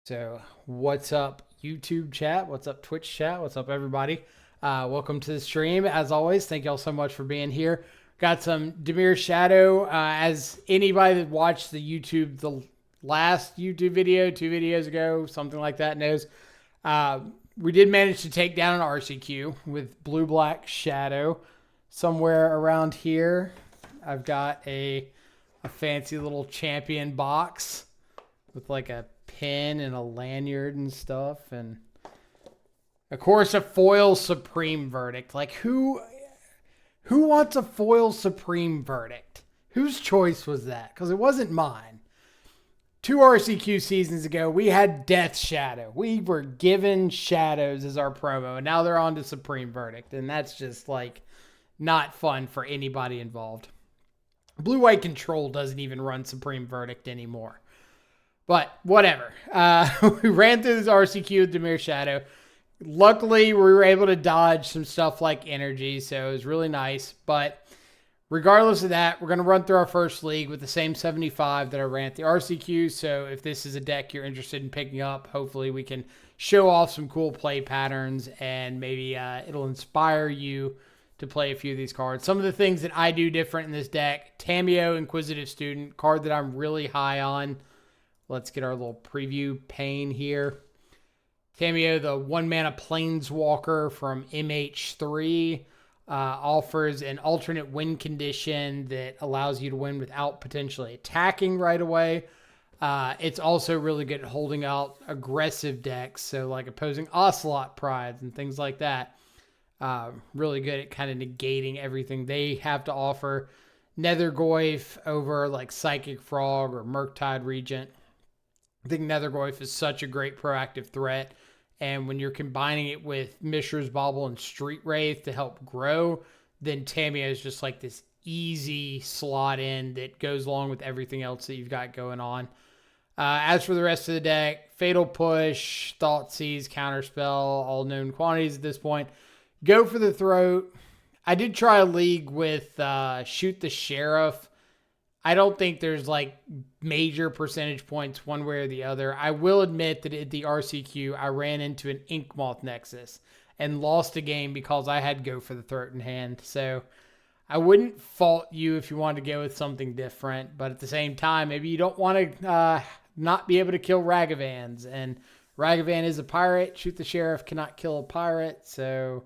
So, what's up, YouTube chat? What's up, Twitch chat? What's up, everybody? Welcome to the stream. As always, thank y'all so much for being here. Got some Dimir Shadow. As anybody that watched the last YouTube video, 2 videos ago, something like that, knows, we did manage to take down an RCQ with blue-black Shadow. Somewhere around here, I've got a fancy little champion box with like a pin and a lanyard and stuff, and of course a foil supreme verdict. Like who wants a foil supreme verdict? Whose choice was that? Because it wasn't mine. 2 RCQ seasons ago, we had Death Shadow. We were given shadows as our promo, and now they're on to Supreme Verdict, and that's just like not fun for anybody involved. Blue White Control doesn't even run Supreme Verdict anymore. But whatever. We ran through this RCQ with Dimir Shadow. Luckily, we were able to dodge some stuff like energy, so it was really nice. But regardless of that, we're going to run through our first league with the same 75 that I ran at the RCQ. So if this is a deck you're interested in picking up, hopefully we can show off some cool play patterns, and maybe it'll inspire you to play a few of these cards. Some of the things that I do different in this deck: Tamiyo, Inquisitive Student, card that I'm really high on. Let's get our little preview pane here. Tamiyo, the 1-mana Planeswalker from MH3, offers an alternate win condition that allows you to win without potentially attacking right away. It's also really good at holding out aggressive decks, so like opposing Ocelot Prides and things like that. Really good at kind of negating everything they have to offer. Nethergoyf over like Psychic Frog or Murktide Regent. I think Nethergoyf is such a great proactive threat. And when you're combining it with Mishra's Bauble and Street Wraith to help grow, then Tamiyo is just like this easy slot in that goes along with everything else that you've got going on. As for the rest of the deck, Fatal Push, Thoughtseize, Counterspell, all known quantities at this point. Go for the Throat. I did try a league with Shoot the Sheriff. I don't think there's like major percentage points one way or the other. I will admit that at the RCQ, I ran into an Inkmoth Nexus and lost a game because I had Go for the Throat in hand. So I wouldn't fault you if you wanted to go with something different. But at the same time, maybe you don't want to not be able to kill Ragavans. And Ragavan is a pirate. Shoot the Sheriff cannot kill a pirate. So,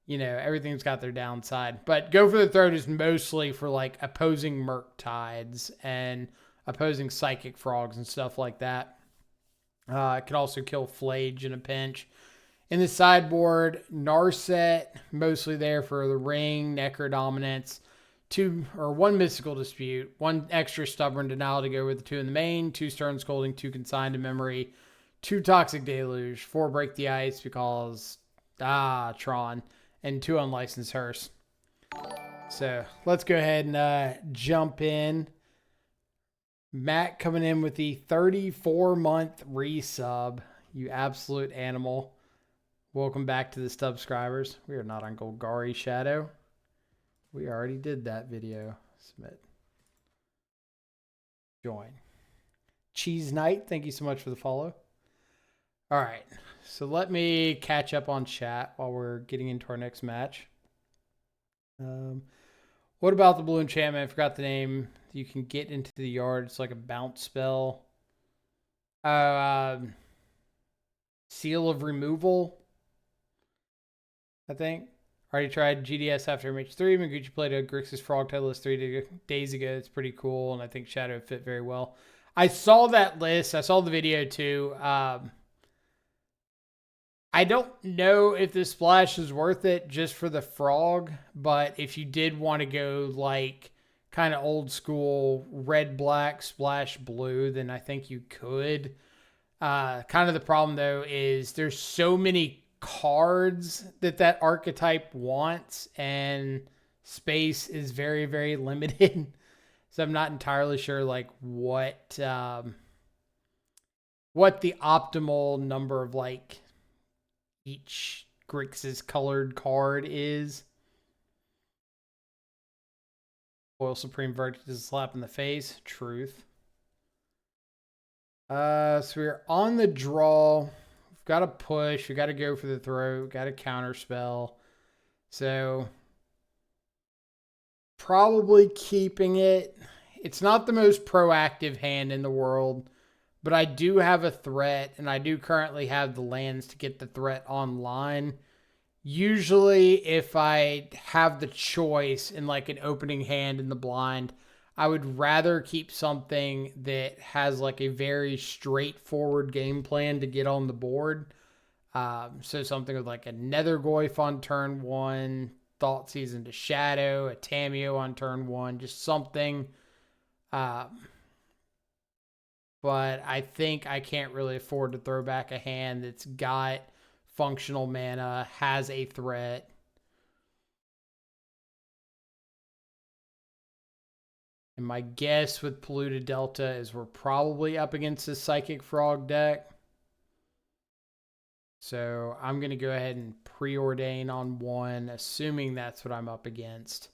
you know, everything's got their downside. But Go for the Throat is mostly for like opposing Murktides and opposing Psychic Frogs and stuff like that. It can also kill Flage in a pinch. In the sideboard, Narset, mostly there for the Ring, Necro Dominance, 1 Mystical Dispute, 1 extra Stubborn Denial to go with the 2 in the main, 2 Stern Scolding, 2 Consigned to Memory, 2 Toxic Deluge, 4 Break the Ice because, Tron, and 2 Unlicensed Hearse. So let's go ahead and jump in. Matt coming in with the 34-month resub. You absolute animal. Welcome back to the subscribers. We are not on Golgari Shadow. We already did that video. Submit. Join. Cheese Knight, thank you so much for the follow. All right, so let me catch up on chat while we're getting into our next match. What about the blue enchantment? I forgot the name. You can get into the yard. It's like a bounce spell. Seal of Removal, I think. Already tried GDS after MH3. Maguchi played a Grixis FrogTide list 3 days ago. It's pretty cool, and I think Shadow fit very well. I saw that list. I saw the video too. I don't know if the splash is worth it just for the frog, but if you did want to go like kind of old school red, black, splash blue, then I think you could. Kind of the problem though is there's so many cards that archetype wants, and space is very, very limited. So I'm not entirely sure like what the optimal number of like each Grixis colored card is. Foil Supreme Verdict is a slap in the face. Truth. So we're on the draw. We've got to push. We got to go for the throat. Got to counter spell. So probably keeping it. It's not the most proactive hand in the world, but I do have a threat, and I do currently have the lands to get the threat online. Usually, if I have the choice in like an opening hand in the blind, I would rather keep something that has like a very straightforward game plan to get on the board. So something with like a Nethergoyf on turn one, Thoughtseize into Shadow, a Tameo on turn one, just something. Um, but I think I can't really afford to throw back a hand that's got functional mana, has a threat. And my guess with Polluted Delta is we're probably up against the Psychic Frog deck. So I'm going to go ahead and preordain on one, assuming that's what I'm up against.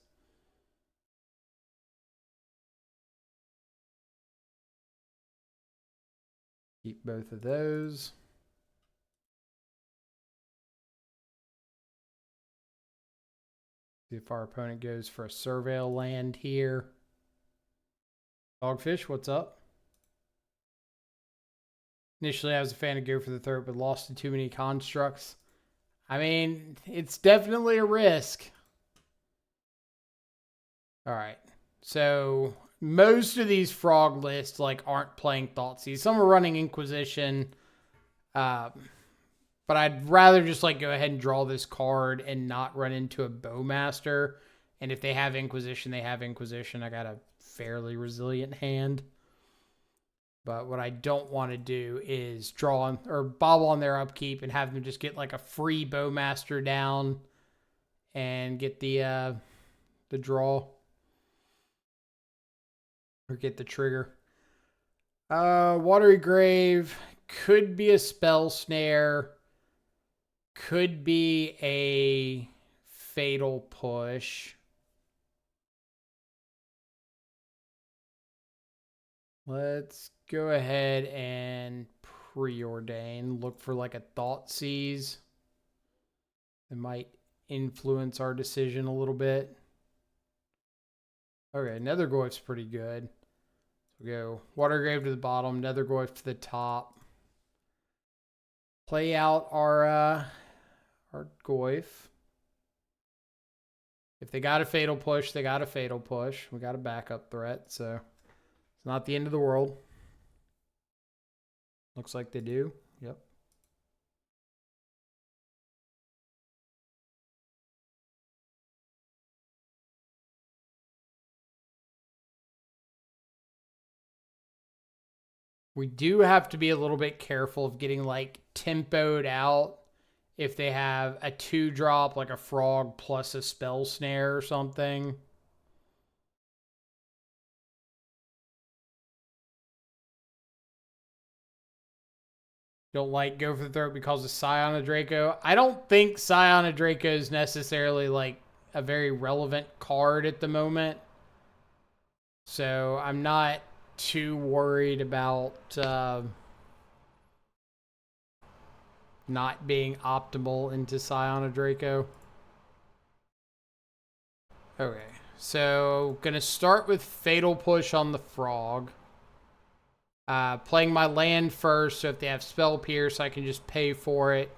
Keep both of those. See if our opponent goes for a Surveil land here. Dogfish, what's up? Initially, I was a fan of go for the third, but lost to too many constructs. I mean, it's definitely a risk. All right. So most of these frog lists like aren't playing Thoughtseize. Some are running Inquisition. But I'd rather just like go ahead and draw this card and not run into a Bowmaster. And if they have Inquisition, they have Inquisition. I got a fairly resilient hand. But what I don't want to do is draw on or bobble on their upkeep and have them just get like a free Bowmaster down and get the draw or get the trigger. Watery Grave could be a Spell Snare, could be a Fatal Push. Let's go ahead and preordain. Look for like a Thoughtseize. It might influence our decision a little bit. Okay, Nethergoyf's pretty good. So we go Watergrave to the bottom, Nethergoyf to the top. Play out our Goyf. If they got a Fatal Push, they got a Fatal Push. We got a backup threat, so it's not the end of the world. Looks like they do. Yep. We do have to be a little bit careful of getting like tempoed out if they have a 2-drop like a frog plus a spell snare or something. Don't like go for the throat because of Scion of Draco. I don't think Scion of Draco is necessarily like a very relevant card at the moment. So I'm not too worried about not being optimal into Scion of Draco. Okay, so gonna start with Fatal Push on the Frog. Playing my land first, so if they have Spell Pierce, I can just pay for it.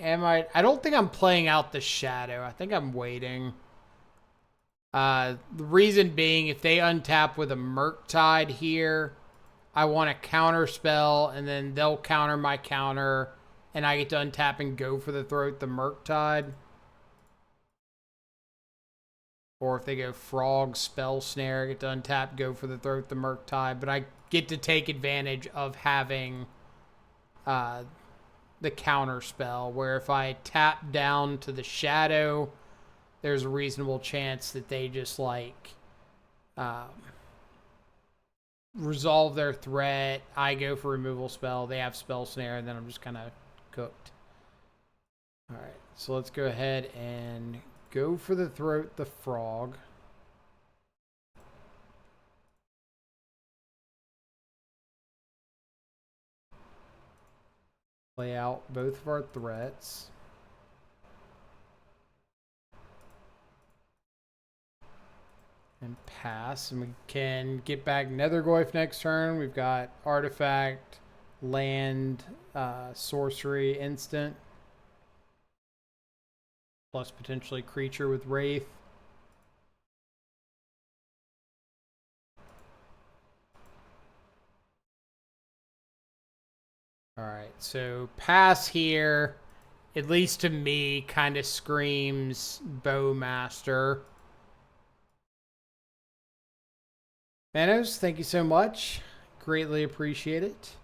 I don't think I'm playing out the Shadow. I think I'm waiting. The reason being, if they untap with a Murktide here, I want to counter spell, and then they'll counter my counter, and I get to untap and go for the throat the Murktide. Or if they go Frog, Spell Snare, I get to untap, go for the throat the Murktide. But I get to take advantage of having the counter spell, where if I tap down to the Shadow, there's a reasonable chance that they just like resolve their threat. I go for removal spell. They have Spell Snare, and then I'm just kind of cooked. All right, so let's go ahead and go for the throat the Frog. Play out both of our threats. And pass. And we can get back Nethergoyf next turn. We've got Artifact, Land, Sorcery, Instant. Plus potentially Creature with Wraith. Alright, so pass here, at least to me, kind of screams Bowmaster. Manos, thank you so much. Greatly appreciate it.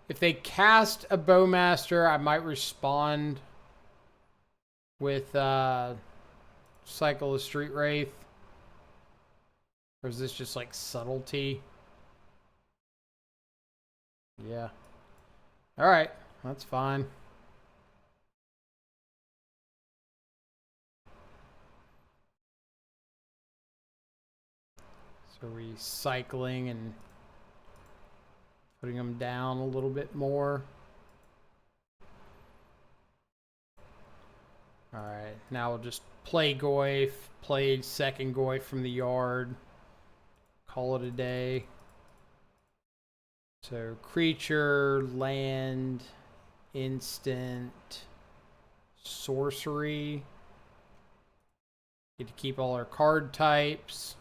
If they cast a Bowmaster, I might respond with Cycle of Street Wraith. Or is this just like subtlety? Yeah. Alright, that's fine. So recycling and putting them down a little bit more. Alright, now we'll just play Goyf, play second Goyf from the yard. Call it a day. So creature, land, instant, sorcery. Get to keep all our card types.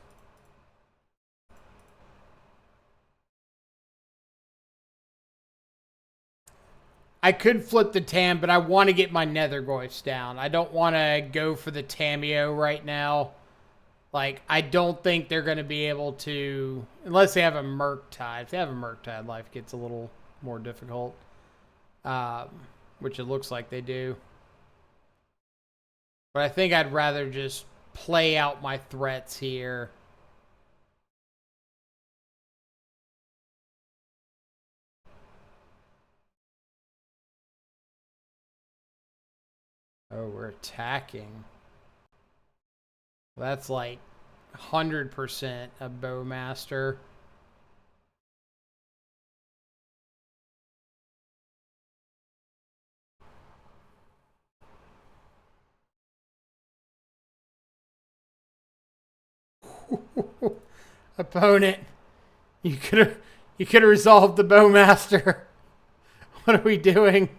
I could flip the Tam, but I want to get my Nethergoyfs down. I don't want to go for the Tameo right now. Like, I don't think they're going to be able to, unless they have a Murktide. If they have a Murktide, life gets a little more difficult, which it looks like they do. But I think I'd rather just play out my threats here. Oh, we're attacking. That's like 100% a Bowmaster. Opponent, you could have resolved the Bowmaster. What are we doing?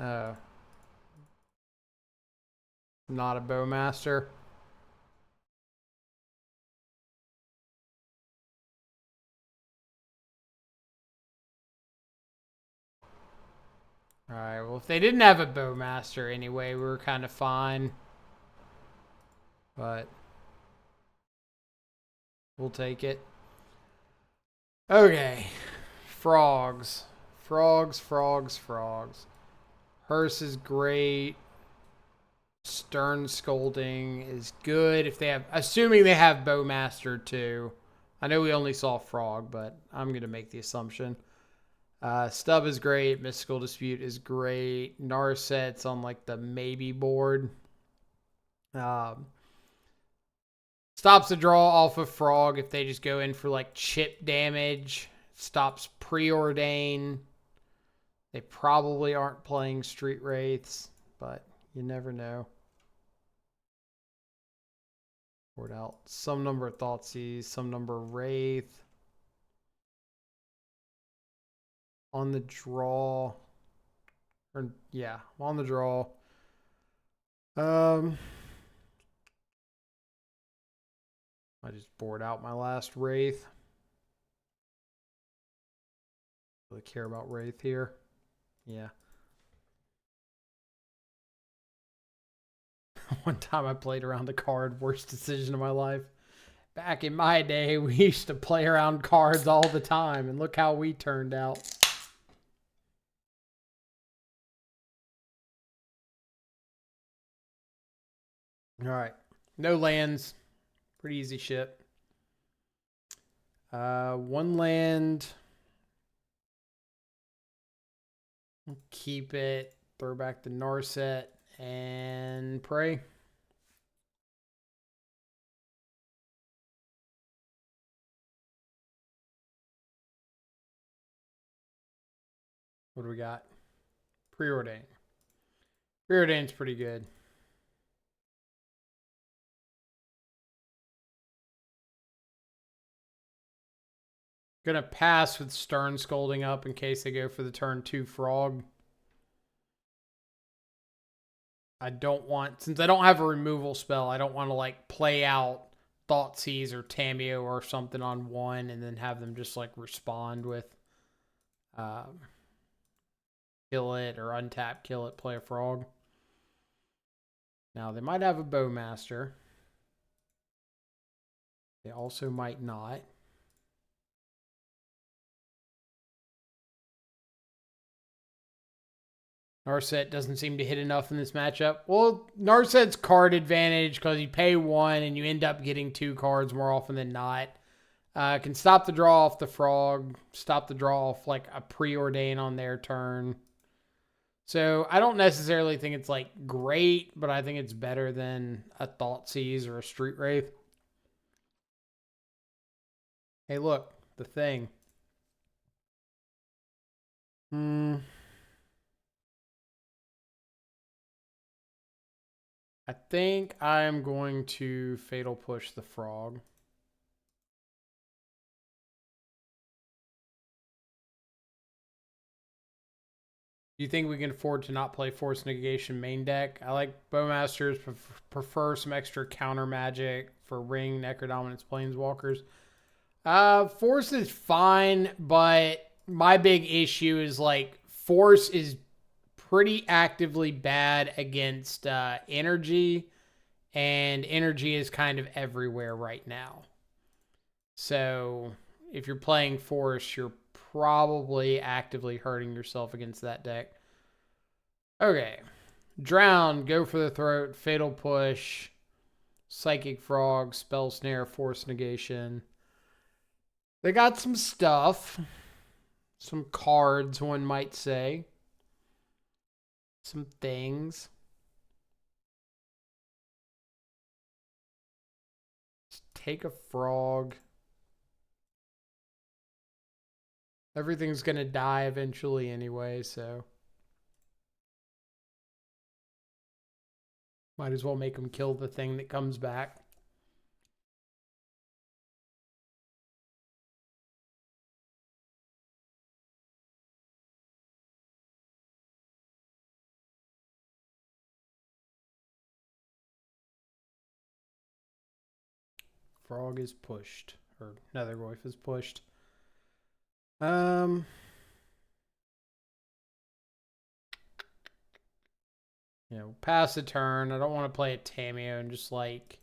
Oh. Not a Bowmaster. Alright, well, if they didn't have a Bowmaster anyway, we were kind of fine. But we'll take it. Okay. Frogs. Frogs, frogs, frogs. Hearse is great. Stern Scolding is good if they have, assuming they have Bowmaster too. I know we only saw Frog, but I'm going to make the assumption. Stub is great. Mystical Dispute is great. Narset's on like the maybe board. Stops the draw off of Frog if they just go in for like chip damage. Stops Preordain. They probably aren't playing Street Wraiths, but you never know. Board out some number of Thoughtseize, some number of Wraith. On the draw. Or yeah, on the draw. I just bored out my last Wraith. Really care about Wraith here. Yeah. One time I played around the card, worst decision of my life. Back in my day, we used to play around cards all the time, and look how we turned out. All right. No lands. Pretty easy shit. One land. Keep it. Throw back the Narset and pray. What do we got? Preordain. Preordain's pretty good. Gonna pass with Stern Scolding up in case they go for the turn 2 Frog. I don't want, since I don't have a removal spell, I don't want to like play out Thoughtseize or Tameo or something on one and then have them just like respond with kill it or untap, kill it, play a frog. Now they might have a Bowmaster. They also might not. Narset doesn't seem to hit enough in this matchup. Well, Narset's card advantage because you pay 1 and you end up getting 2 cards more often than not. Can stop the draw off the frog, stop the draw off like a preordain on their turn. So I don't necessarily think it's like great, but I think it's better than a Thoughtseize or a Street Wraith. Hey, look, the thing. I think I'm going to Fatal Push the frog. Do you think we can afford to not play Force Negation main deck? I like Bowmasters, prefer some extra counter magic for Ring, Necrodominance, Planeswalkers. Force is fine, but my big issue is like Force is pretty actively bad against energy, and energy is kind of everywhere right now. So if you're playing Force, you're probably actively hurting yourself against that deck. Okay. Drown, go for the throat, Fatal Push, Psychic Frog, Spell Snare, Force Negation. They got some stuff. Some cards, one might say. Some things. Just take a frog. Everything's going to die eventually anyway, so. Might as well make them kill the thing that comes back. Frog is pushed. Or Nethergoyf is pushed. Pass a turn. I don't want to play a Tameo and just like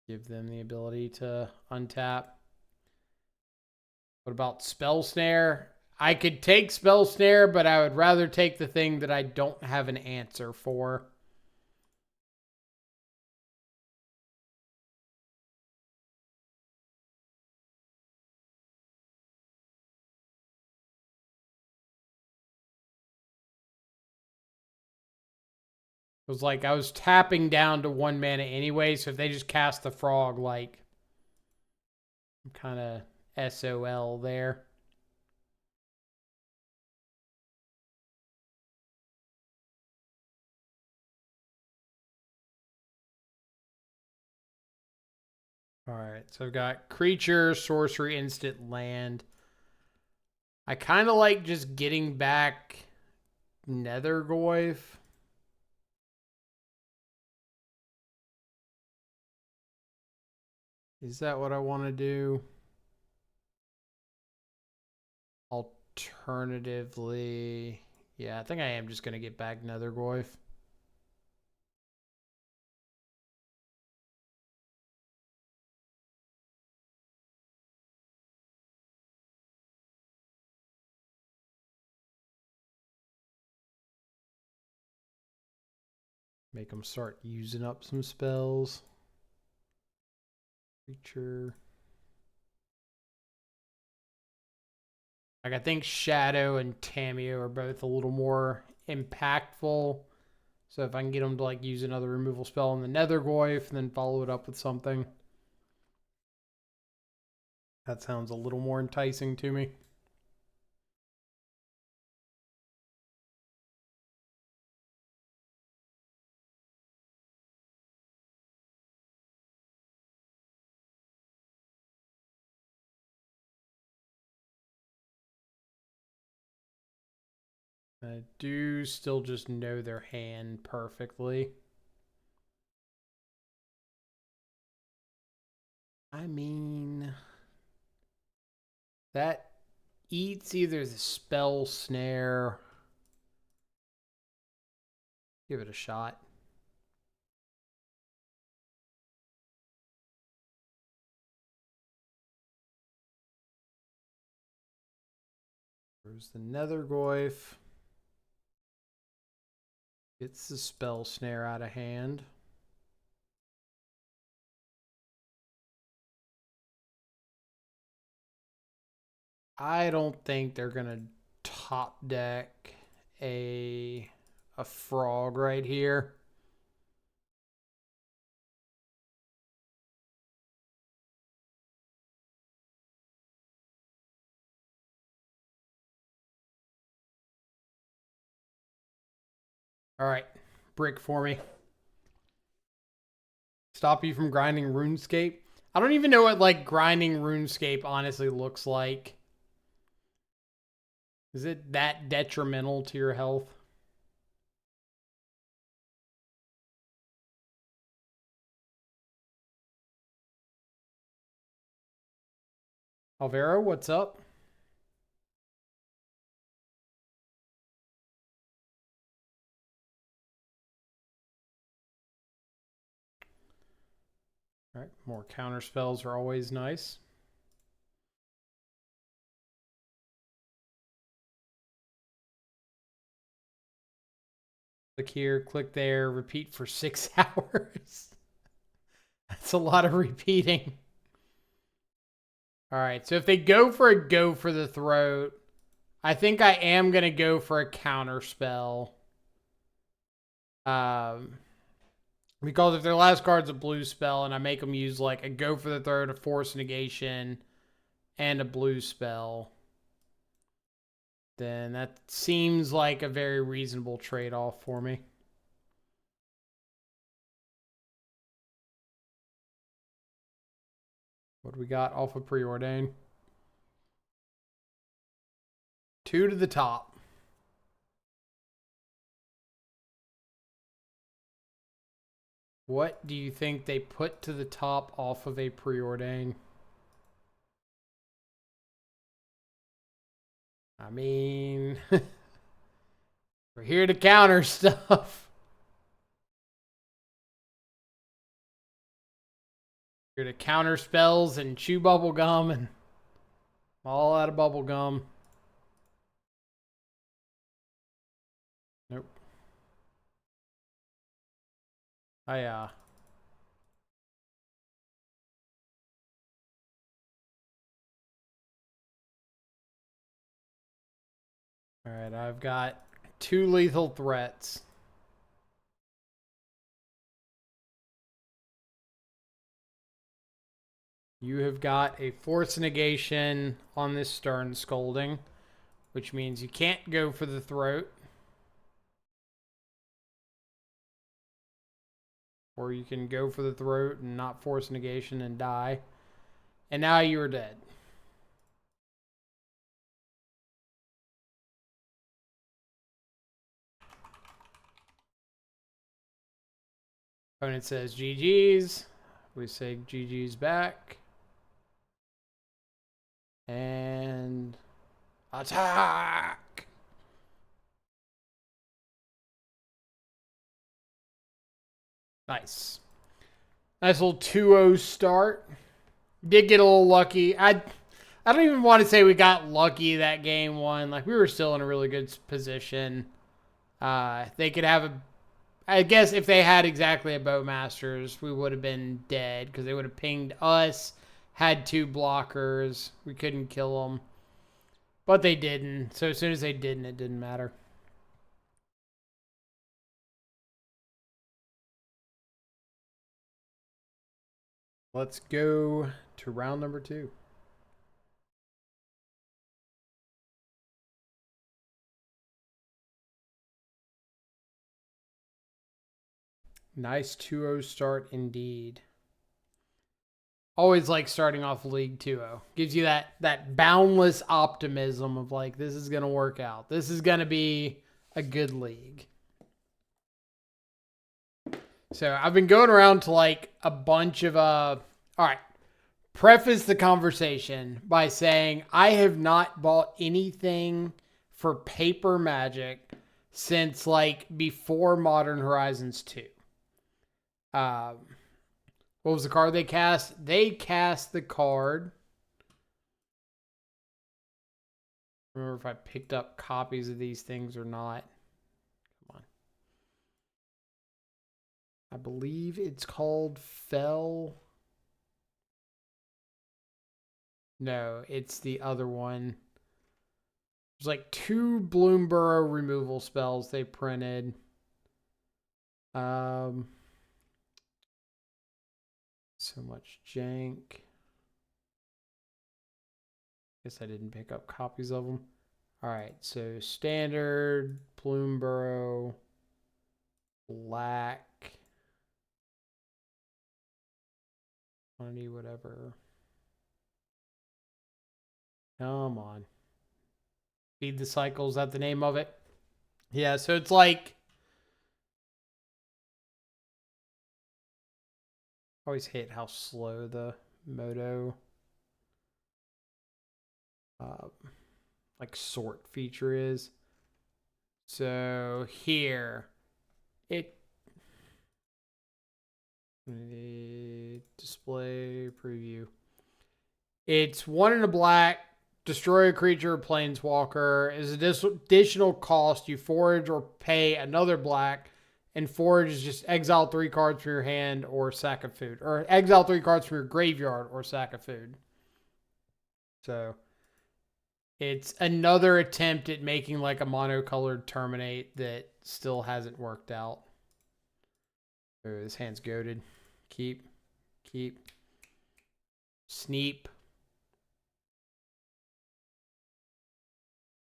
give them the ability to untap. What about Spell Snare? I could take Spell Snare, but I would rather take the thing that I don't have an answer for. It was like I was tapping down to 1 mana anyway, so if they just cast the frog, like, I'm kind of SOL there. Alright, so I've got creature, sorcery, instant, land. I kind of like just getting back Nethergoyf. Is that what I want to do? Alternatively, yeah, I think I am just going to get back Nethergoyf. Make them start using up some spells. Creature. Like, I think Shadow and Tameo are both a little more impactful. So if I can get them to like use another removal spell on the Nethergoyf and then follow it up with something, that sounds a little more enticing to me. I do still just know their hand perfectly. I mean, that eats either the spell snare. Give it a shot. There's the Nethergoyf. Gets the spell snare out of hand. I don't think they're gonna top deck a frog right here. All right, brick for me. Stop you from grinding RuneScape. I don't even know what like grinding RuneScape honestly looks like. Is it that detrimental to your health? Alvaro, what's up? All right, more counter spells are always nice. Click here, click there, repeat for 6 hours. That's a lot of repeating. All right, so if they go for the throat, I think I am going to go for a counter spell. Because if their last card's a blue spell and I make them use like a go for the throat, a force negation, and a blue spell, then that seems like a very reasonable trade-off for me. What do we got off of Preordain? 2 to the top. What do you think they put to the top off of a Preordain? I mean, we're here to counter stuff. Here to counter spells and chew bubble gum and all out of bubble gum. Nope. All right, I've got 2 lethal threats. You have got a force negation on this Stern Scolding, which means you can't go for the throat. Or you can go for the throat and not force negation and die. And now you're dead. Opponent says GG's. We say GG's back. And attack! Nice. Nice little 2-0 start. Did get a little lucky. I don't even want to say we got lucky that game one. Like, we were still in a really good position. They could have a... I guess if they had exactly a Bowmasters, we would have been dead because they would have pinged us, had 2 blockers. We couldn't kill them. But they didn't. So as soon as they didn't, it didn't matter. Let's go to round number 2. Nice 2-0 start indeed. Always like starting off League 2-0. Gives you that boundless optimism of like, this is going to work out. This is going to be a good league. So I've been going around to like a bunch of all right. Preface the conversation by saying I have not bought anything for paper Magic since like before Modern Horizons 2. What was the card they cast? They cast the card. I don't remember if I picked up copies of these things or not. Come on. I believe it's called Fell. No, it's the other one. There's like 2 Bloomburrow removal spells they printed. So much jank. Guess I didn't pick up copies of them. All right, so standard, Bloomburrow, black, quantity, whatever. Come on. Feed the Cycle, is that the name of it? Yeah, so it's like... I always hate how slow the Moto like sort feature is. So here, display preview. It's 1 in a black, destroy a creature or planeswalker. Is additional cost. You forage or pay another black. And forage is just exile 3 cards from your hand or sack of food. Or exile 3 cards from your graveyard or sack of food. So it's another attempt at making like a monocolored Terminate that still hasn't worked out. Oh, this hand's goated. Keep. Sneep.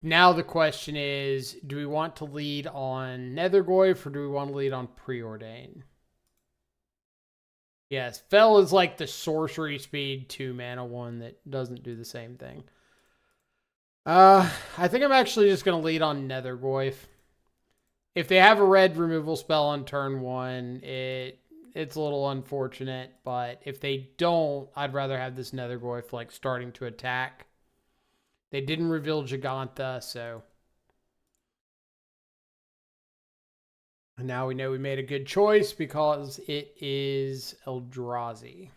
Now the question is, do we want to lead on Nethergoyf or do we want to lead on Preordain? Yes, Fell is like the sorcery speed 2 mana one that doesn't do the same thing. I think I'm actually just going to lead on Nethergoyf. If they have a red removal spell on turn 1, it's a little unfortunate, but if they don't, I'd rather have this Nethergoyf like starting to attack. They didn't reveal Giganta, so. And now we know we made a good choice because it is Eldrazi.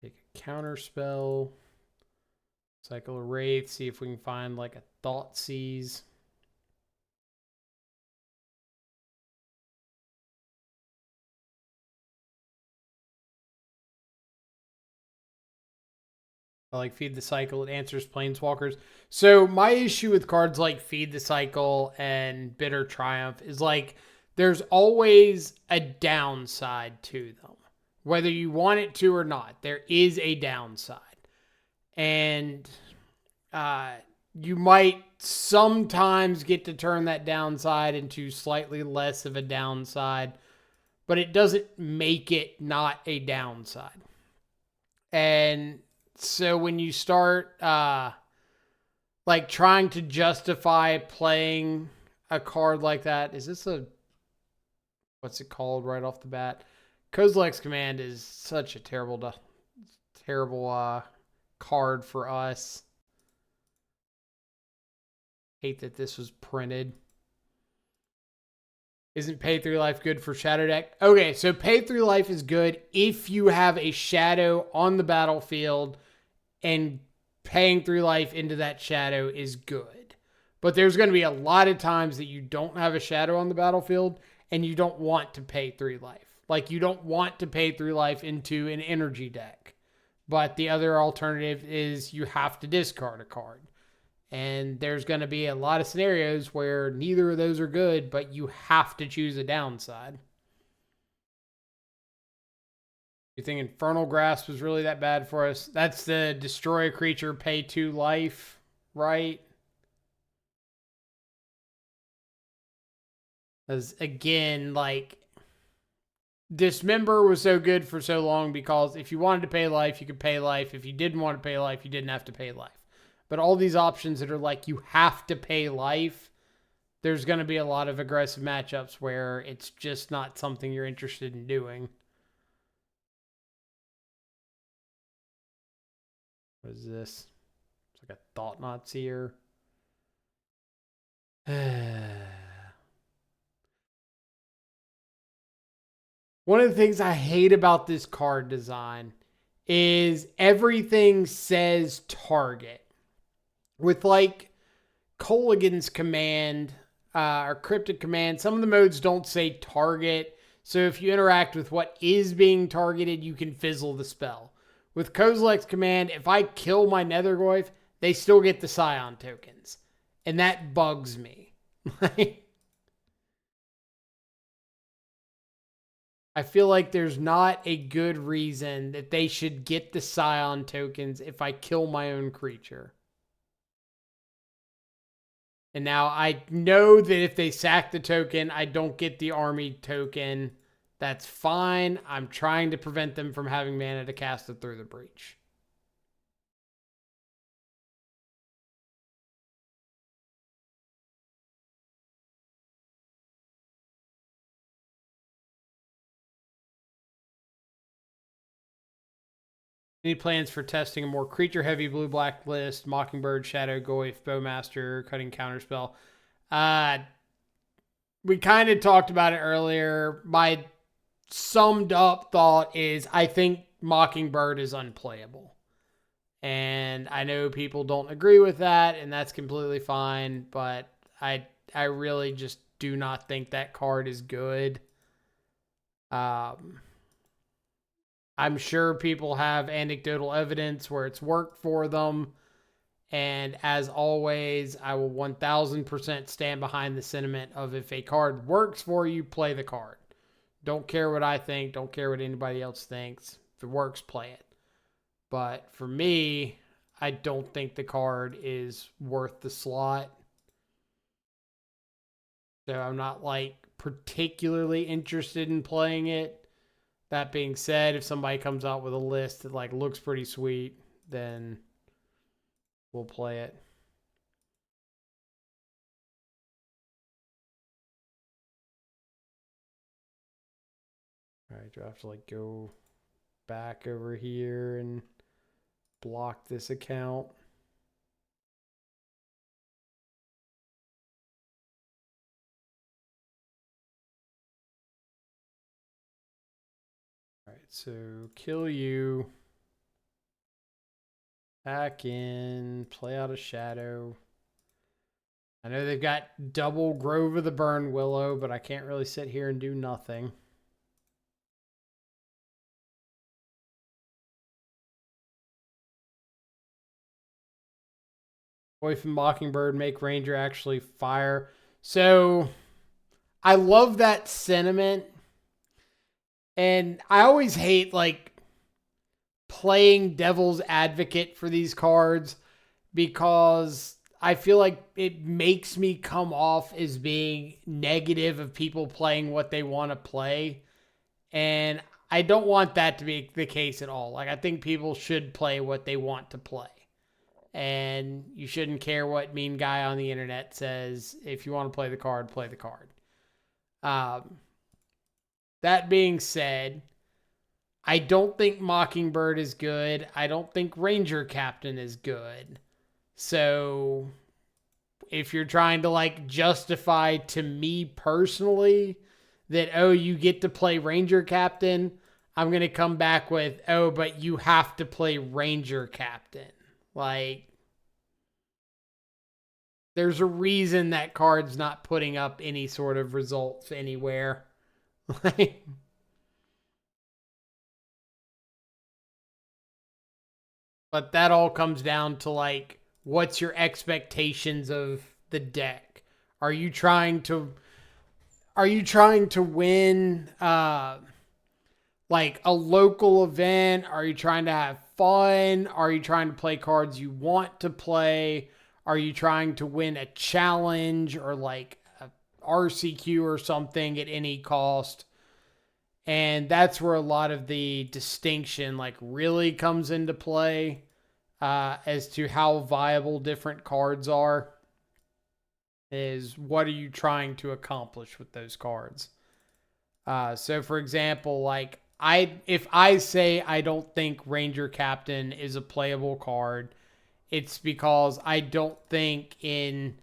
Take a counter spell. Cycle a Wraith, see if we can find like a Thoughtseize. I like Feed the Cycle. It answers Planeswalkers. So my issue with cards like Feed the Cycle and Bitter Triumph is like there's always a downside to them. Whether you want it to or not, there is a downside. And you might sometimes get to turn that downside into slightly less of a downside, but it doesn't make it not a downside. And so when you start like trying to justify playing a card like that, is this what's it called right off the bat? Kozilek's Command is such a terrible card for us. Hate that this was printed. Isn't Pay 3 Life good for Shadow deck? Okay, so Pay 3 Life is good if you have a Shadow on the battlefield and paying 3 life into that Shadow is good. But there's going to be a lot of times that you don't have a Shadow on the battlefield and you don't want to pay 3 life. Like you don't want to pay 3 life into an energy deck. But the other alternative is you have to discard a card. And there's going to be a lot of scenarios where neither of those are good, but you have to choose a downside. You think Infernal Grasp was really that bad for us? That's the destroy a creature, pay 2 life, right? Because again, like Dismember was so good for so long because if you wanted to pay life, you could pay life. If you didn't want to pay life, you didn't have to pay life. But all these options that are like you have to pay life, there's going to be a lot of aggressive matchups where it's just not something you're interested in doing. What is this? It's like a thought knot seer. One of the things I hate about this card design is everything says target. With like Colligan's command or Cryptic command, some of the modes don't say target. So if you interact with what is being targeted, you can fizzle the spell. With Kozilek's command, if I kill my Nethergoyf, they still get the Scion tokens. And that bugs me. I feel like there's not a good reason that they should get the Scion tokens if I kill my own creature. And now I know that if they sack the token, I don't get the army token. That's fine. I'm trying to prevent them from having mana to cast it through the breach. Any plans for testing a more creature-heavy blue-black list? Mockingbird, Shadow, Goyf, Bowmaster, Cutting Counterspell. We kind of talked about it earlier. My summed up thought is I think Mockingbird is unplayable. And I know people don't agree with that, and that's completely fine, but I really just do not think that card is good. I'm sure people have anecdotal evidence where it's worked for them. And as always, I will 1000% stand behind the sentiment of if a card works for you, play the card. Don't care what I think. Don't care what anybody else thinks. If it works, play it. But for me, I don't think the card is worth the slot. So I'm not like particularly interested in playing it. That being said, if somebody comes out with a list that like looks pretty sweet, then we'll play it. All right, do I have to like go back over here and block this account? All right, so kill you. Back in, play out a shadow. I know they've got double Grove of the Burn Willow, but I can't really sit here and do nothing. Goyf and Mockingbird make Ranger actually fire. So I love that sentiment. And I always hate like playing devil's advocate for these cards because I feel like it makes me come off as being negative of people playing what they want to play. And I don't want that to be the case at all. Like, I think people should play what they want to play. And you shouldn't care what mean guy on the internet says. If you want to play the card, play the card. That being said, I don't think Mockingbird is good. I don't think Ranger Captain is good. So if you're trying to like justify to me personally that, oh, you get to play Ranger Captain, I'm going to come back with, oh, but you have to play Ranger Captain. Like, there's a reason that card's not putting up any sort of results anywhere. Like, but that all comes down to like, what's your expectations of the deck? Are you trying to win like a local event? Are you trying to have fun? Are you trying to play cards you want to play? Are you trying to win a challenge or like a RCQ or something at any cost? And that's where a lot of the distinction like really comes into play as to how viable different cards are. Is what are you trying to accomplish with those cards? So for example, like if I say I don't think Ranger Captain is a playable card, it's because I don't think in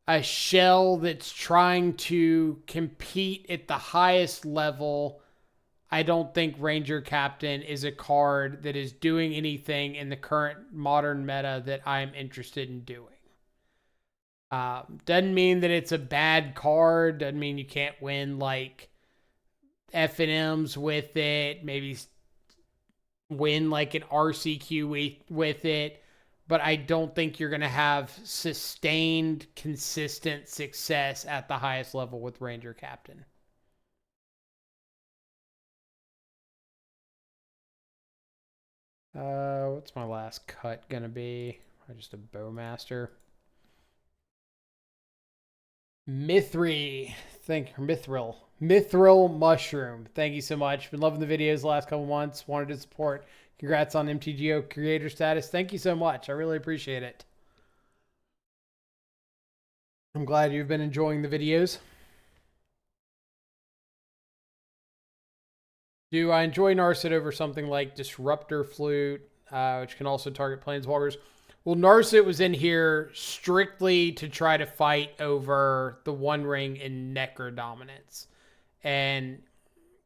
a shell that's trying to compete at the highest level, I don't think Ranger Captain is a card that is doing anything in the current modern meta that I'm interested in doing. Doesn't mean that it's a bad card. Doesn't mean you can't win like F&Ms with it. Maybe win like an RCQ with it. But I don't think you're going to have sustained, consistent success at the highest level with Ranger Captain. What's my last cut going to be? Just a Bowmaster. Mithril Mushroom. Thank you so much. Been loving the videos the last couple months. Wanted to support. Congrats on MTGO creator status. Thank you so much. I really appreciate it. I'm glad you've been enjoying the videos. Do I enjoy Narset over something like Disruptor Flute, which can also target Planeswalkers? Well, Narset was in here strictly to try to fight over the One Ring and Necro Dominance. And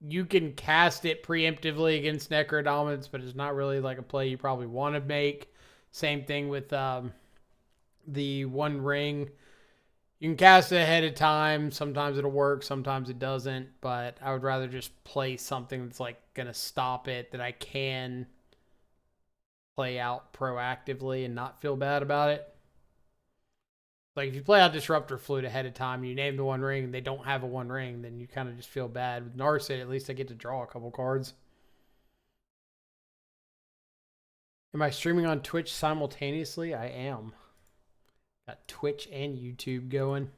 you can cast it preemptively against Necro Dominance, but it's not really like a play you probably want to make. Same thing with the One Ring. You can cast it ahead of time. Sometimes it'll work, sometimes it doesn't. But I would rather just play something that's like gonna stop it that I can play out proactively and not feel bad about it. Like if you play out Disruptor Flute ahead of time, you name the One Ring and they don't have a One Ring, then you kind of just feel bad. With Narset, at least I get to draw a couple cards. Am I streaming on Twitch simultaneously? I am. Got Twitch and YouTube going.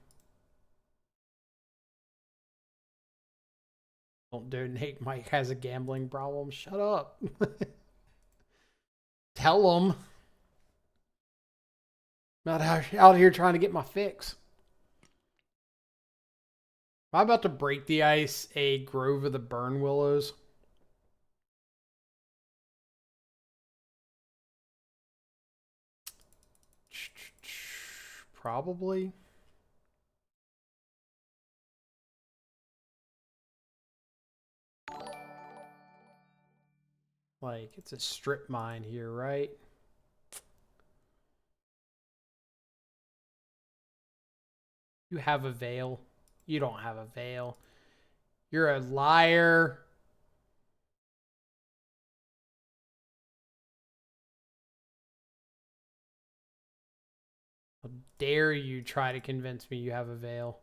Don't donate. Mike has a gambling problem. Shut up. Tell him. Not out here trying to get my fix. Am I about to break the ice a Grove of the Burn Willows? Probably. Like, it's a strip mine here, right? You have a veil. You don't have a veil. You're a liar. How dare you try to convince me you have a veil?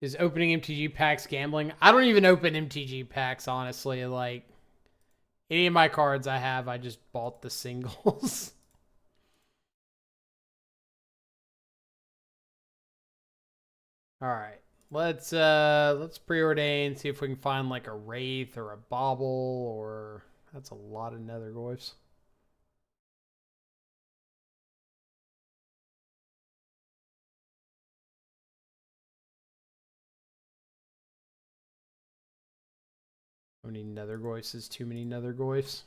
Is opening MTG packs gambling? I don't even open MTG packs, honestly. Like, any of my cards I have, I just bought the singles. All right. Let's preordain, see if we can find like a Wraith or a Bauble, or that's a lot of Nethergoyfs. How many Nethergoyfs is too many Nethergoyfs?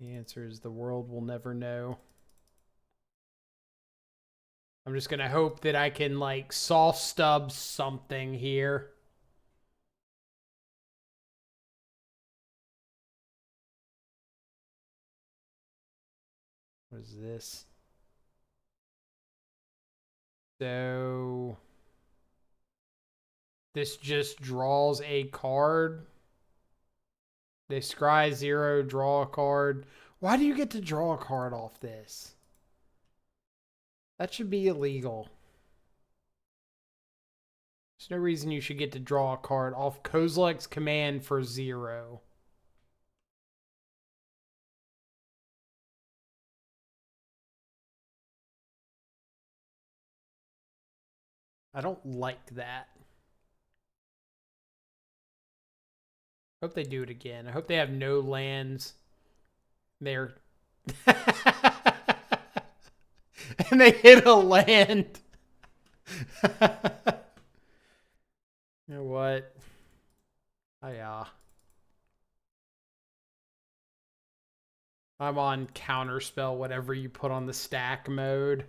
The answer is the world will never know. I'm just going to hope that I can like soft stub something here. What is this? So this just draws a card. They scry 0, draw a card. Why do you get to draw a card off this? That should be illegal. There's no reason you should get to draw a card off Kozilek's command for 0. I don't like that. Hope they do it again. I hope they have no lands. They're and they hit a land. You know what? Oh, yeah. I'm on counterspell, whatever you put on the stack mode.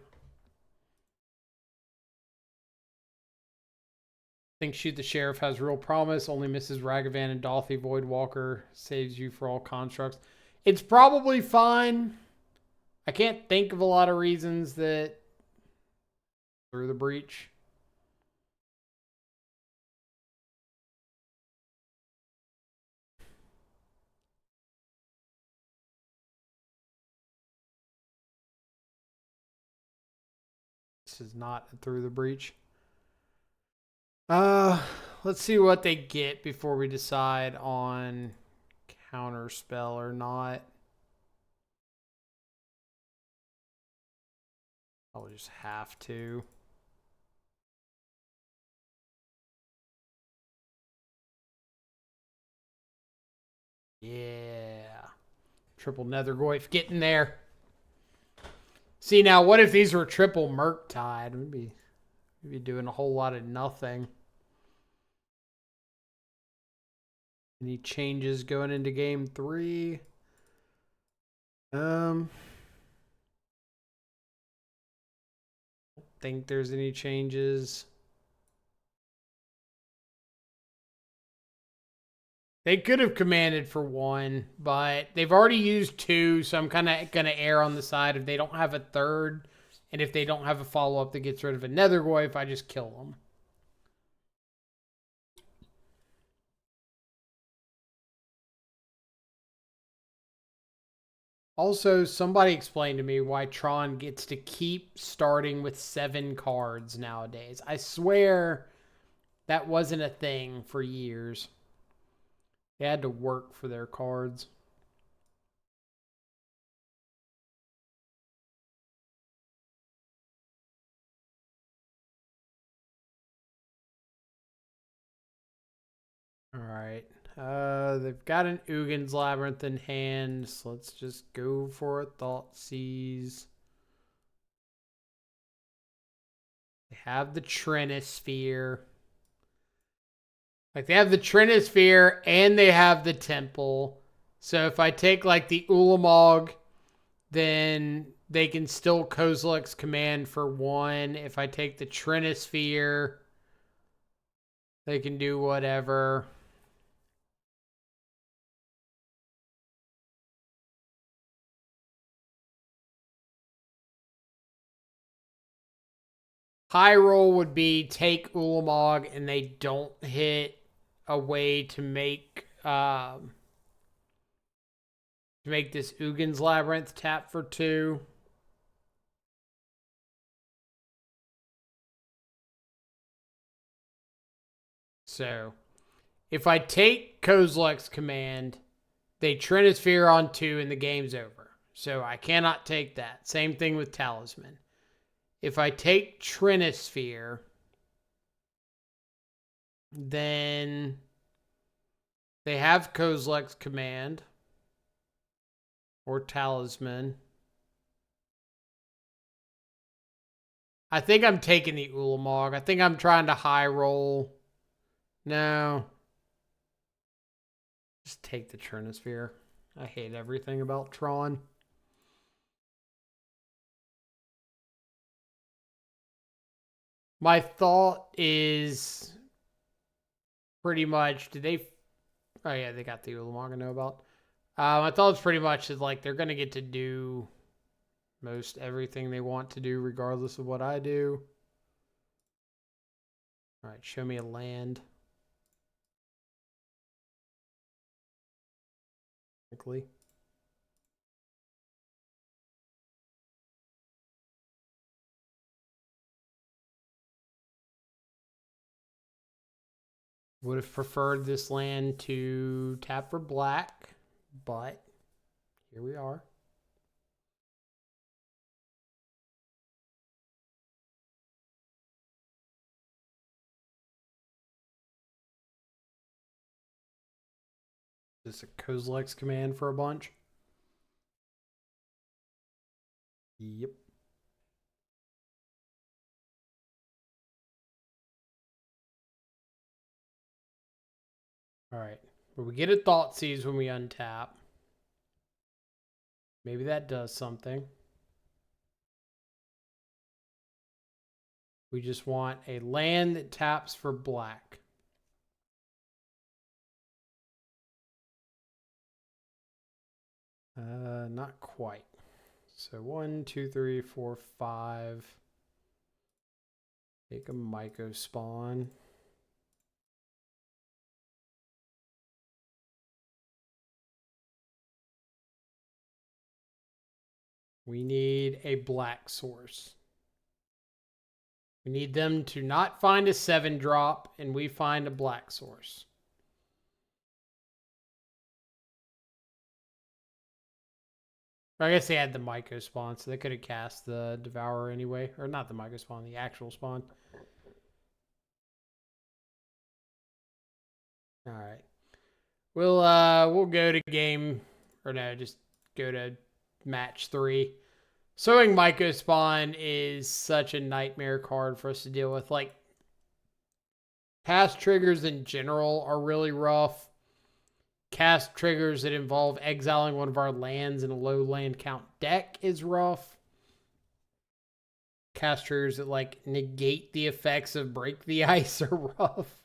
Think Shoot the Sheriff has real promise. Only misses Ragavan and Dolphy Voidwalker. Saves you for all constructs. It's probably fine. I can't think of a lot of reasons that through the breach. This is not through the breach. Let's see what they get before we decide on counterspell or not. I'll just have to. Yeah. Triple Nethergoyf getting there. See, now, what if these were triple Murktide? We'd be doing a whole lot of nothing. Any changes going into game 3? Don't think there's any changes. They could have commanded for 1, but they've already used 2, so I'm kind of going to err on the side if they don't have a third, and if they don't have a follow-up that gets rid of a Nethergoyf, I just kill them. Also, somebody explained to me why Tron gets to keep starting with 7 cards nowadays. I swear that wasn't a thing for years. They had to work for their cards. All right. They've got an Uggin's Labyrinth in hand, so let's just go for a Thoughtseize. They have the Trinisphere. Like, they have the Trinisphere and they have the Temple. So if I take, like, the Ulamog, then they can still Kozilek's command for 1. If I take the Trinisphere, they can do whatever. High roll would be take Ulamog and they don't hit a way to make this Uggin's Labyrinth tap for 2. So if I take Kozilek's command, they Trinisphere on 2 and the game's over. So I cannot take that. Same thing with Talisman. If I take Trinisphere, then they have Kozilek's command or Talisman. I think I'm taking the Ulamog. I think I'm trying to high roll. No. Just take the Trinisphere. I hate everything about Tron. My thought is pretty much, did they... Oh, yeah, they got the Ulamog I know about. My thought is pretty much is like they're going to get to do most everything they want to do regardless of what I do. All right, show me a land. Quickly. Would have preferred this land to tap for black, but here we are. This a Kozilek's command for a bunch. Yep. All right. But we get a Thoughtseize when we untap. Maybe that does something. We just want a land that taps for black. Not quite. So 1, 2, 3, 4, 5. Take a Myco spawn. We need a black source. We need them to not find a 7-drop, and we find a black source. I guess they had the Myco spawn, so they could have cast the Devourer anyway. Or not the Myco spawn, the actual spawn. Alright. We'll go to game, or no, just go to match 3. Sowing Myco spawn is such a nightmare card for us to deal with. Like, cast triggers in general are really rough. Cast triggers that involve exiling one of our lands in a low land count deck is rough. Cast triggers that like negate the effects of Break the Ice are rough.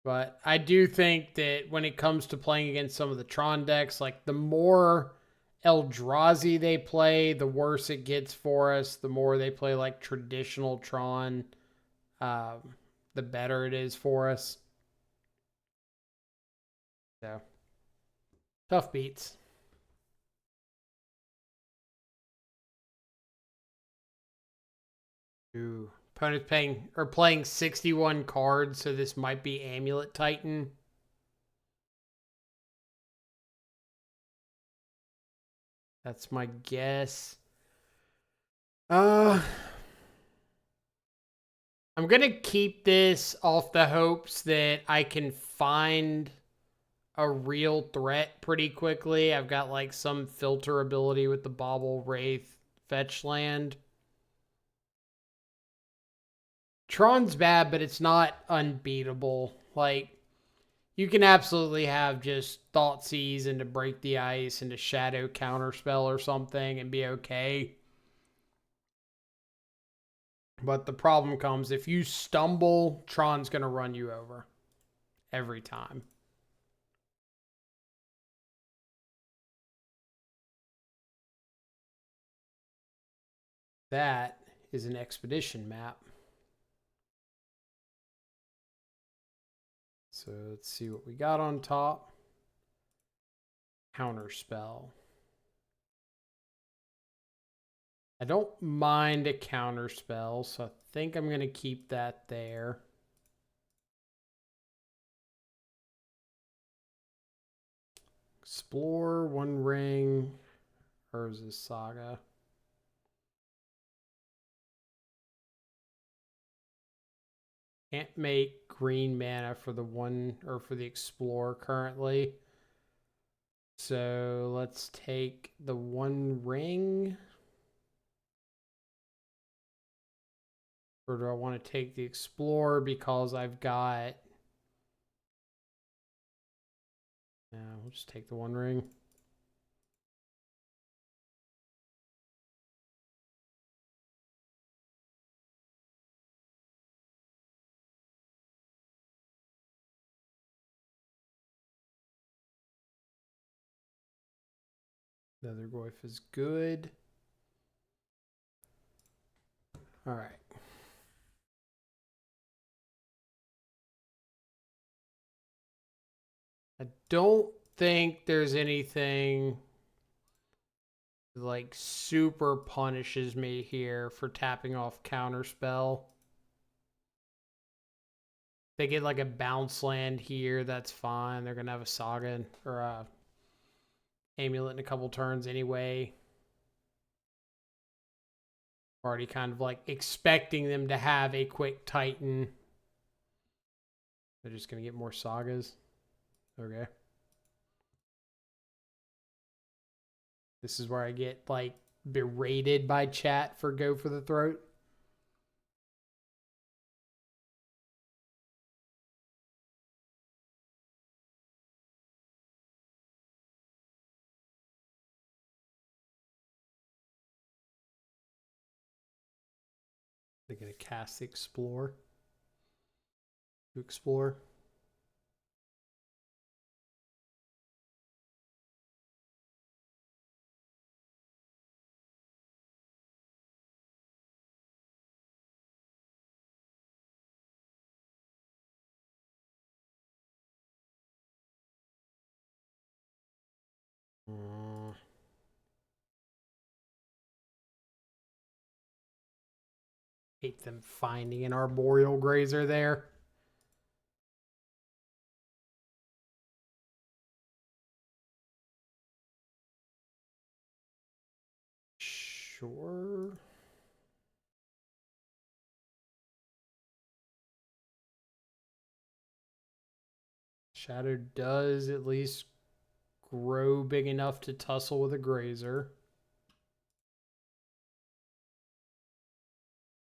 But I do think that when it comes to playing against some of the Tron decks, like the more Eldrazi they play, the worse it gets for us. The more they play like traditional Tron, the better it is for us. So, tough beats. Ooh. Opponent's playing 61 cards, so this might be Amulet Titan. That's my guess. I'm gonna keep this off the hopes that I can find a real threat pretty quickly. I've got like some filter ability with the Bauble Wraith fetch land. Tron's bad, but it's not unbeatable. Like, you can absolutely have just Thoughtseize and to Break the Ice and to Shadow Counterspell or something and be okay. But the problem comes if you stumble, Tron's going to run you over every time. That is an expedition map. So let's see what we got on top. Counterspell. I don't mind a counterspell, so I think I'm going to keep that there. Explore, One Ring, Urza's Saga. Can't make green mana for the one or for the Explorer currently. So let's take the One Ring. Or do I want to take the Explorer because I've got... Yeah, we'll just take the One Ring. Nether Goyf is good. All right. I don't think there's anything like super punishes me here for tapping off Counterspell. They get like a bounce land here, that's fine. They're gonna have a Saga or a Amulet in a couple turns anyway. Already kind of like expecting them to have a quick Titan. They're just going to get more sagas. Okay. This is where I get, like, berated by chat for go for the throat. They're going to cast the Explore. To explore. Hate them finding an Arboreal Grazer there. Sure. Shadow does at least grow big enough to tussle with a Grazer.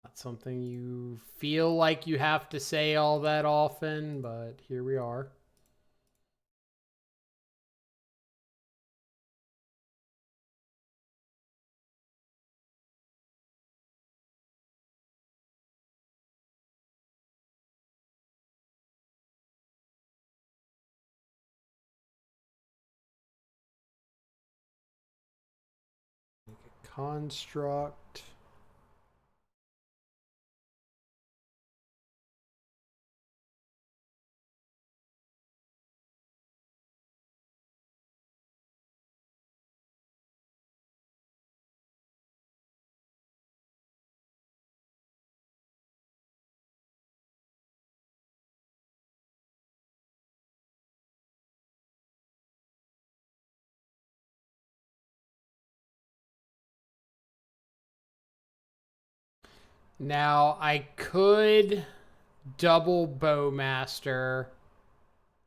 Not something you feel like you have to say all that often, but here we are. Make a construct. Now I could double Bowmaster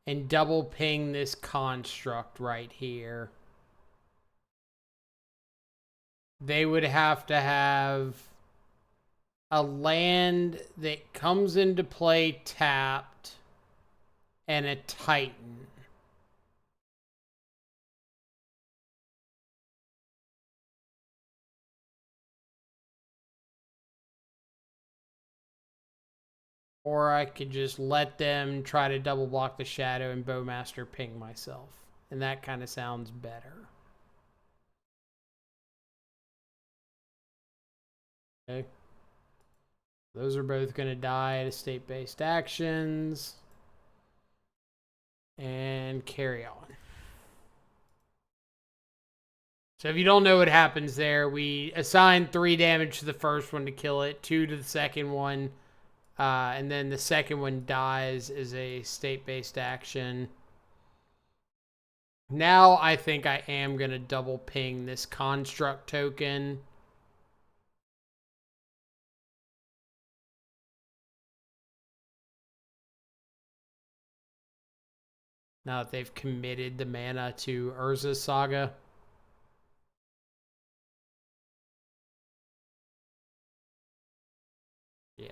and double ping this construct right here. They would have to have a land that comes into play tapped and a Titan. Or I could just let them try to double block the Shadow and Bowmaster ping myself. And that kind of sounds better. Okay. Those are both going to die at estate-based actions. And carry on. So if you don't know what happens there, we assign 3 damage to the first one to kill it, 2 to the second one. And then the second one dies as a state-based action. Now I think I am going to double ping this construct token. Now that they've committed the mana to Urza's Saga. Yeah.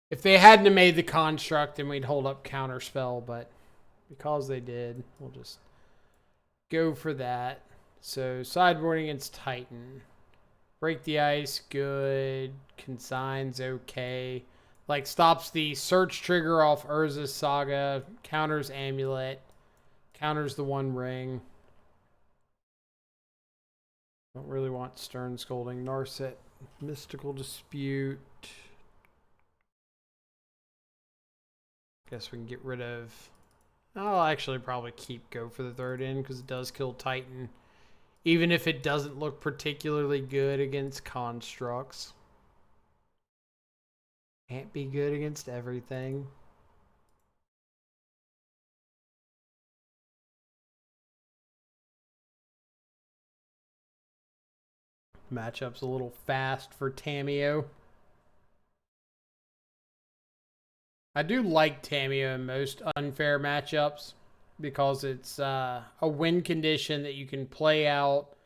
If they hadn't made the construct, then we'd hold up Counterspell, but because they did, we'll just go for that. So sideboarding against Titan. Break the Ice, good. Consigns, okay. Like, stops the search trigger off Urza's Saga. Counters Amulet. Counters the One Ring. Don't really want Stern Scolding. Narset. Mystical Dispute. Guess we can get rid of... I'll actually probably keep Go for the Third in because it does kill Titan. Even if it doesn't look particularly good against constructs. Can't be good against everything. Matchup's a little fast for Tameo. I do like Tamiyo in most unfair matchups because it's a win condition that you can play out,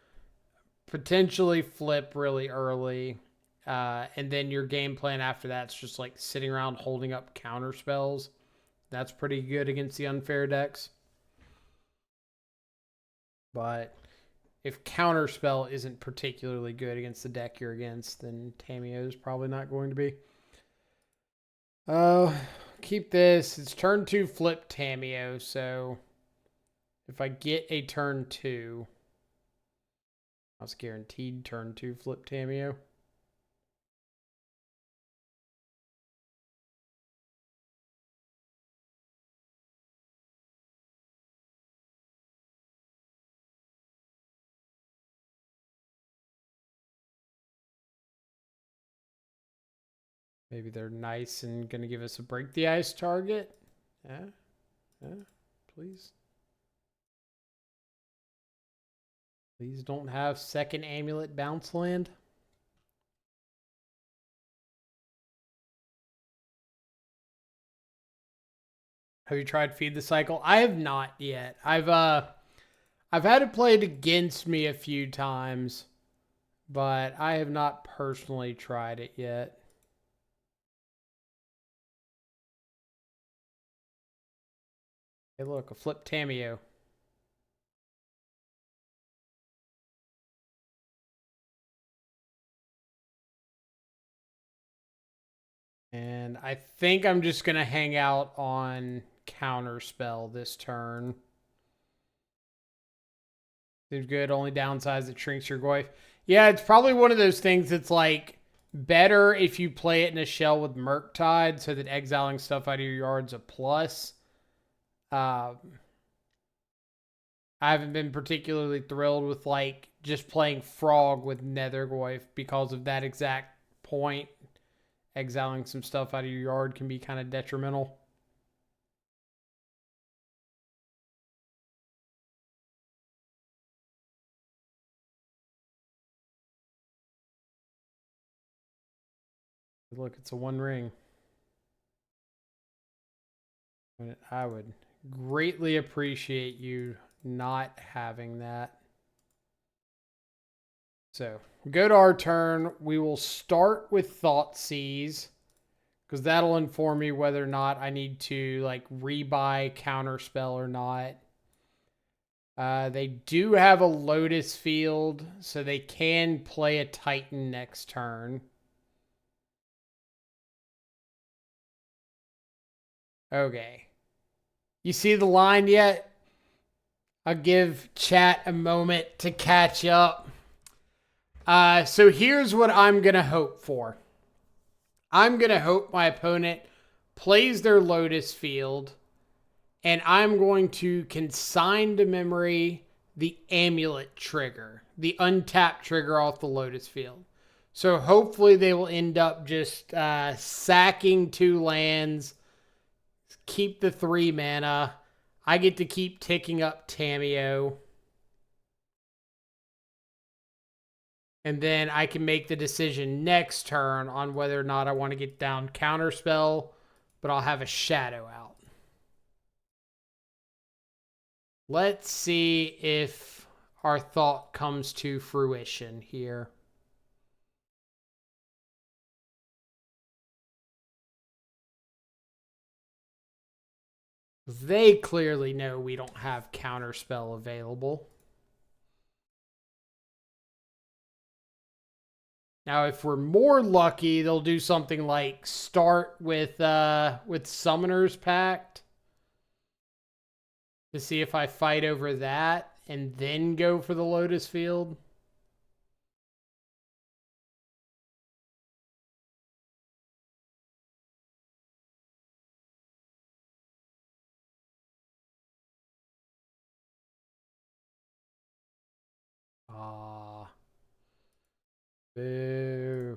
potentially flip really early, and then your game plan after that's just like sitting around holding up counter spells. That's pretty good against the unfair decks. But if counterspell isn't particularly good against the deck you're against, then Tamiyo is probably not going to be. Oh, keep this. It's turn 2 flip Tamiyo, so if I get a turn 2, I was guaranteed turn 2 flip Tamiyo. Maybe they're nice and going to give us a break the ice target. Yeah. Yeah. Please. Please don't have second Amulet bounce land. Have you tried Feed the Cycle? I have not yet. I've had it played against me a few times, but I have not personally tried it yet. Hey, look, a flip Tamiyo. And I think I'm just going to hang out on Counterspell this turn. Seems good. Only downside is it shrinks your Goyf. Yeah, it's probably one of those things that's like better if you play it in a shell with FrogTide so that exiling stuff out of your yard's a plus. I haven't been particularly thrilled with like just playing Frog with Nethergoyf because of that exact point. Exiling some stuff out of your yard can be kind of detrimental. Look, it's a 1 ring. I would greatly appreciate you not having that. So, go to our turn. We will start with Thoughtseize, because that'll inform me whether or not I need to like rebuy Counterspell or not. They do have a Lotus Field, so they can play a Titan next turn. Okay. You see the line yet? I'll give chat a moment to catch up. So here's what I'm going to hope for. I'm going to hope my opponent plays their Lotus Field, and I'm going to consign to memory the Amulet trigger, the untapped trigger off the Lotus Field. So hopefully they will end up just sacking 2 lands, keep the 3 mana. I get to keep ticking up Tamiyo. And then I can make the decision next turn on whether or not I want to get down Counterspell, but I'll have a Shadow out. Let's see if our thought comes to fruition here. They clearly know we don't have Counterspell available. Now, if we're more lucky, they'll do something like start with Summoner's Pact to see if I fight over that and then go for the Lotus Field. Ah. Boo.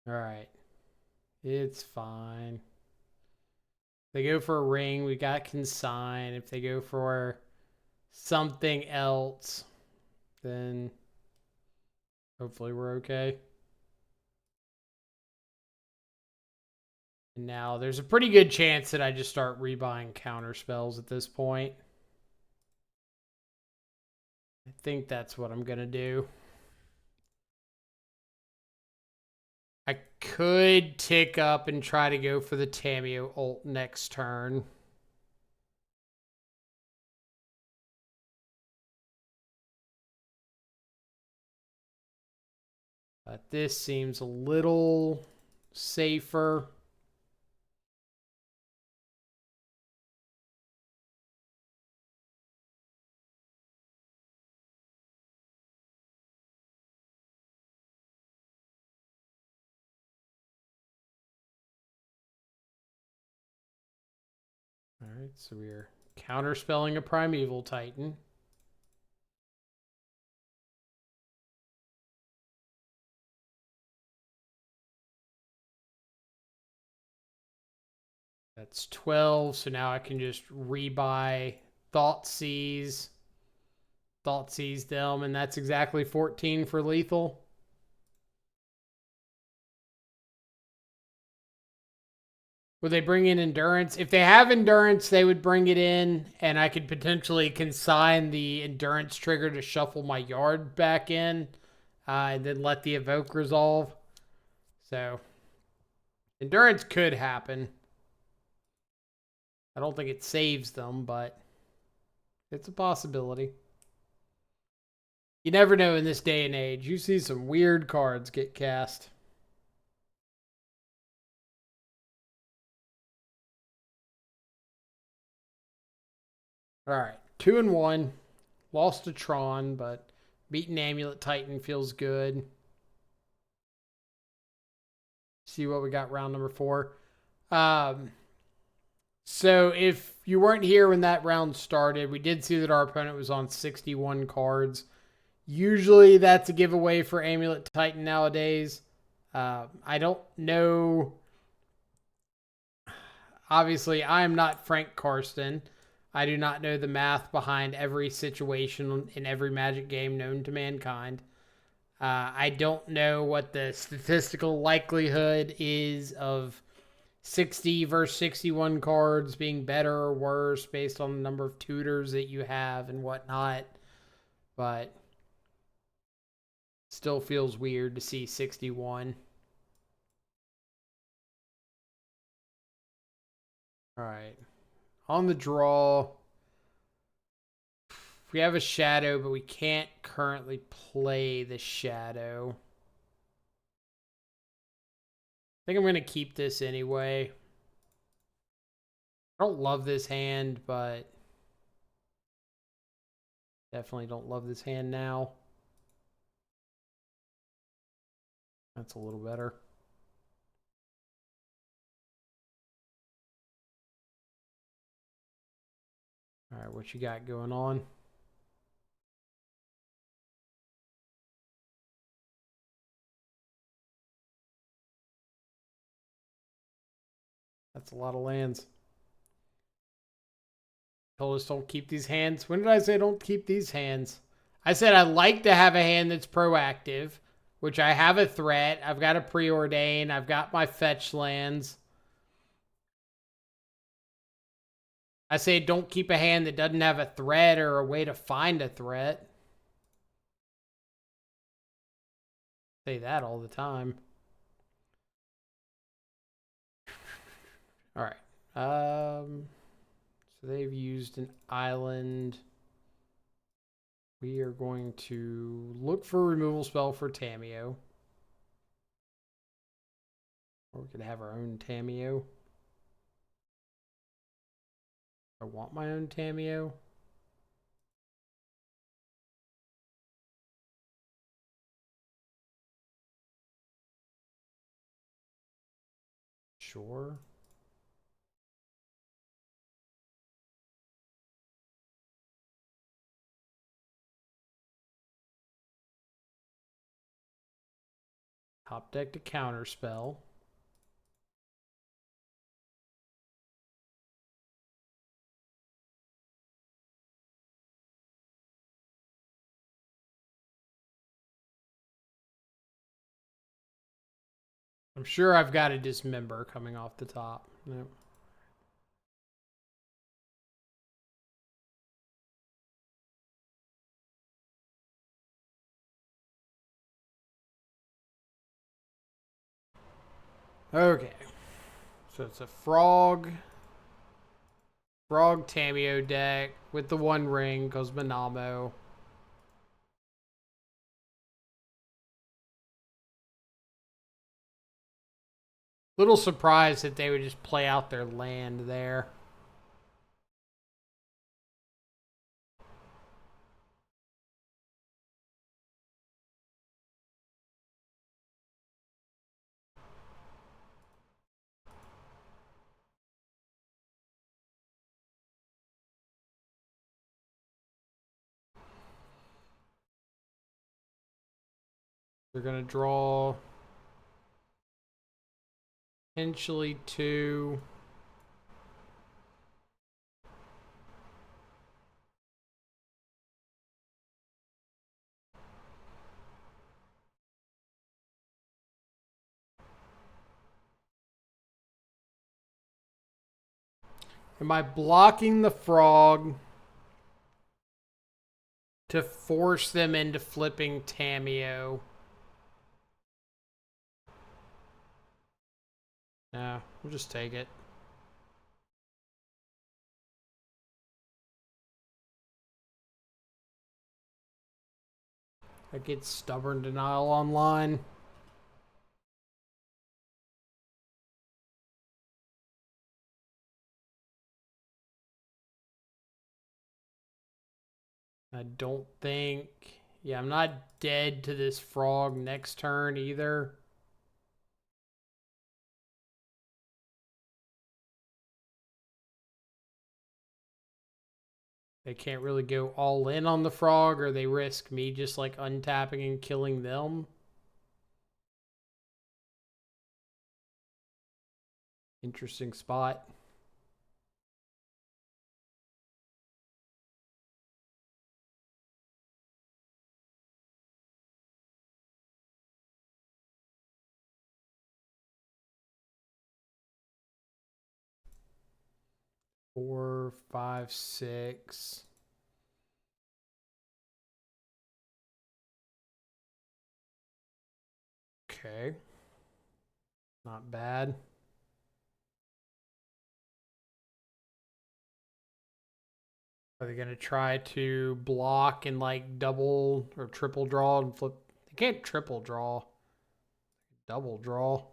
Alright. It's fine. If they go for a ring, we got consign. If they go for something else, then hopefully we're okay. Now, there's a pretty good chance that I just start rebuying counter spells at this point. I think that's what I'm going to do. I could tick up and try to go for the Tamiyo ult next turn. But this seems a little safer. All right, so we are counterspelling a Primeval Titan. That's 12, so now I can just rebuy Thoughtseize them, and that's exactly 14 for lethal. Would they bring in Endurance? If they have Endurance, they would bring it in, and I could potentially consign the Endurance trigger to shuffle my yard back in, and then let the Evoke resolve. So, Endurance could happen. I don't think it saves them, but it's a possibility. You never know in this day and age. You see some weird cards get cast. All right, 2-1. Lost to Tron, but beating Amulet Titan feels good. See what we got round number 4. So if you weren't here when that round started, we did see that our opponent was on 61 cards. Usually that's a giveaway for Amulet Titan nowadays. I don't know. Obviously, I am not Frank Karsten. I do not know the math behind every situation in every Magic game known to mankind. I don't know what the statistical likelihood is of 60 versus 61 cards being better or worse based on the number of tutors that you have and whatnot. But still feels weird to see 61. All right. On the draw, we have a shadow, but we can't currently play the shadow. I think I'm going to keep this anyway. I don't love this hand, but definitely don't love this hand now. That's a little better. All right, what you got going on? That's a lot of lands. Told us don't keep these hands. When did I say don't keep these hands? I said I like to have a hand that's proactive, which I have a threat. I've got a preordain. I've got my fetch lands. I say don't keep a hand that doesn't have a threat or a way to find a threat. Say that all the time. All right. So they've used an island. We are going to look for a removal spell for Tamiyo. Or we could have our own Tamiyo. I want my own Tamiyo. Sure. Top deck to counter spell. I'm sure I've got a Dismember coming off the top. Nope. Okay. So it's a Frog Tameo deck with the One Ring because Manamo. Little surprised that they would just play out their land there. They're going to draw potentially 2. Am I blocking the Frog to force them into flipping Tameo? No, we'll just take it. I get Stubborn Denial online. I don't think... Yeah, I'm not dead to this Frog next turn either. They can't really go all in on the Frog, or they risk me just like untapping and killing them. Interesting spot. Four, five, six. Okay. Not bad. Are they going to try to block and like double or triple draw and flip? They can't triple draw. Double draw.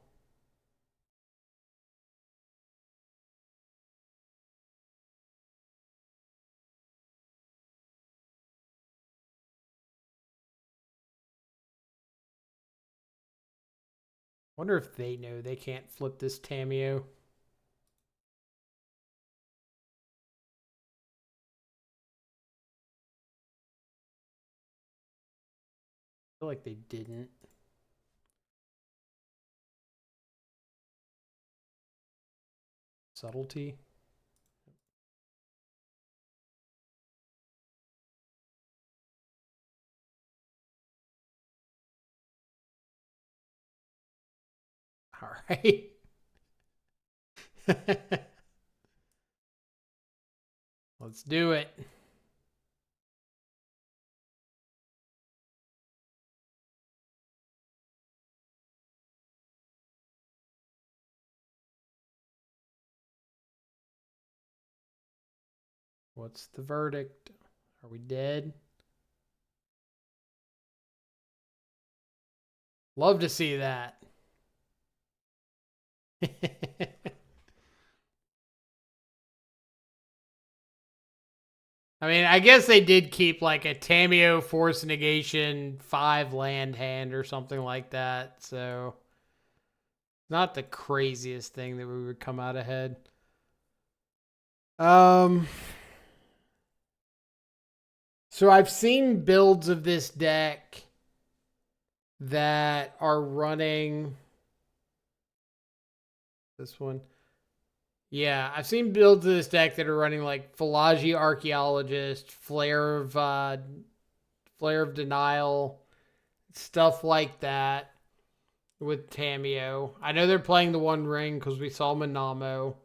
Wonder if they know they can't flip this Tameo. I feel like they didn't. Subtlety. All right. Let's do it. What's the verdict? Are we dead? Love to see that. I mean, I guess they did keep like a Tameo Force Negation 5 land hand or something like that. So, not the craziest thing that we would come out ahead. So I've seen builds of this deck that are running this one. Yeah, I've seen builds of this deck that are running like Philology Archaeologist, Flare of Denial, stuff like that. with Tameo. I know they're playing the One Ring because we saw Manamo.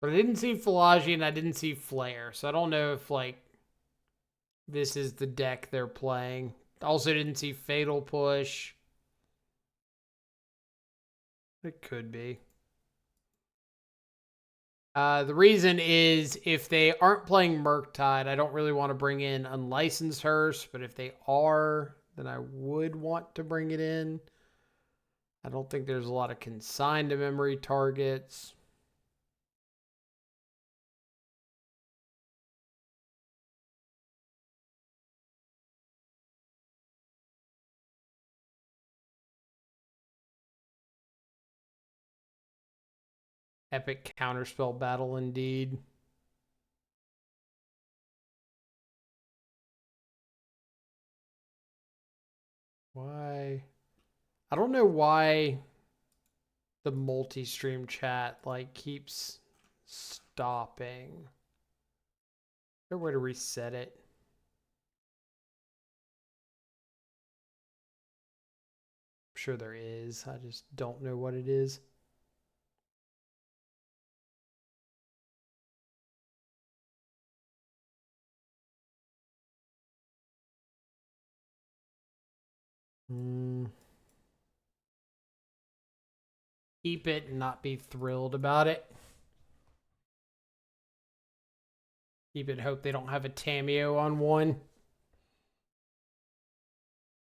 But I didn't see Falagi and I didn't see Flare. So I don't know if, like, this is the deck they're playing. Also didn't see Fatal Push. It could be. The reason is if they aren't playing Murktide, I don't really want to bring in Unlicensed Hearse, but if they are, then I would want to bring it in. I don't think there's a lot of consigned to memory targets. Epic counterspell battle indeed. Why? I don't know why the multi-stream chat like keeps stopping. Is there a way to reset it? I'm sure there is. I just don't know what it is. Keep it and not be thrilled about it. Keep it, hope they don't have a Tameo on one.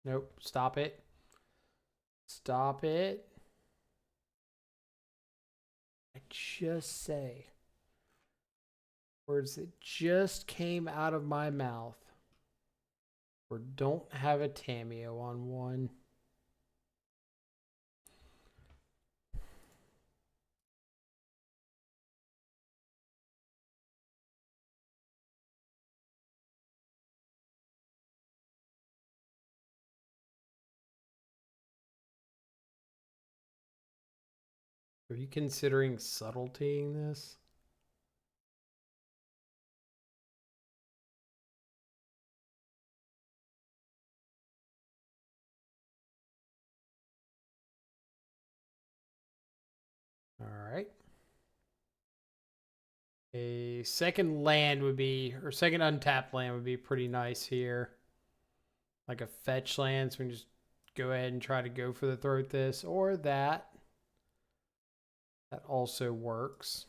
Nope, stop it. Stop it. I just say words that just came out of my mouth or don't have a Tameo on one. Are you considering subtletying this? All right. A second land would be, or second untapped land would be pretty nice here. Like a fetch land, so we can just go ahead and try to go for the throat this or that. That also works.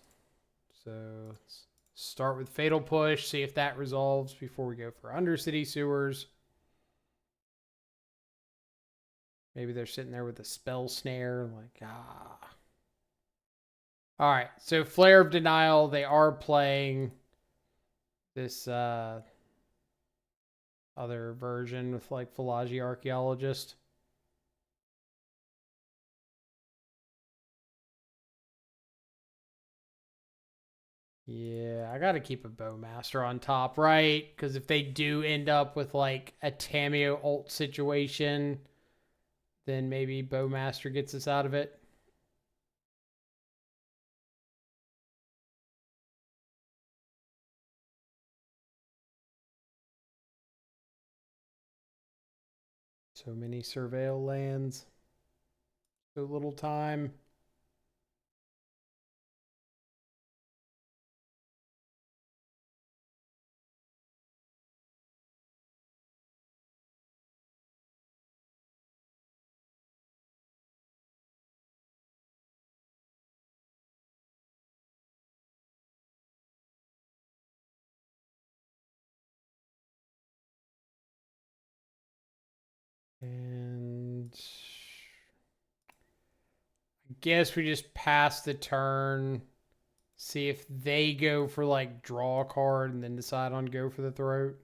So let's start with Fatal Push, see if that resolves before we go for Undercity Sewers. Maybe they're sitting there with a Spell Snare, like, ah. All right, so Flare of Denial, they are playing this other version with, like, Falagi Archaeologist. Yeah, I got to keep a Bowmaster on top, right? Because if they do end up with, like, a Tameo ult situation, then maybe Bowmaster gets us out of it. So many Surveil lands. So little time. And I guess we just pass the turn, see if they go for, like, draw a card and then decide on go for the throat.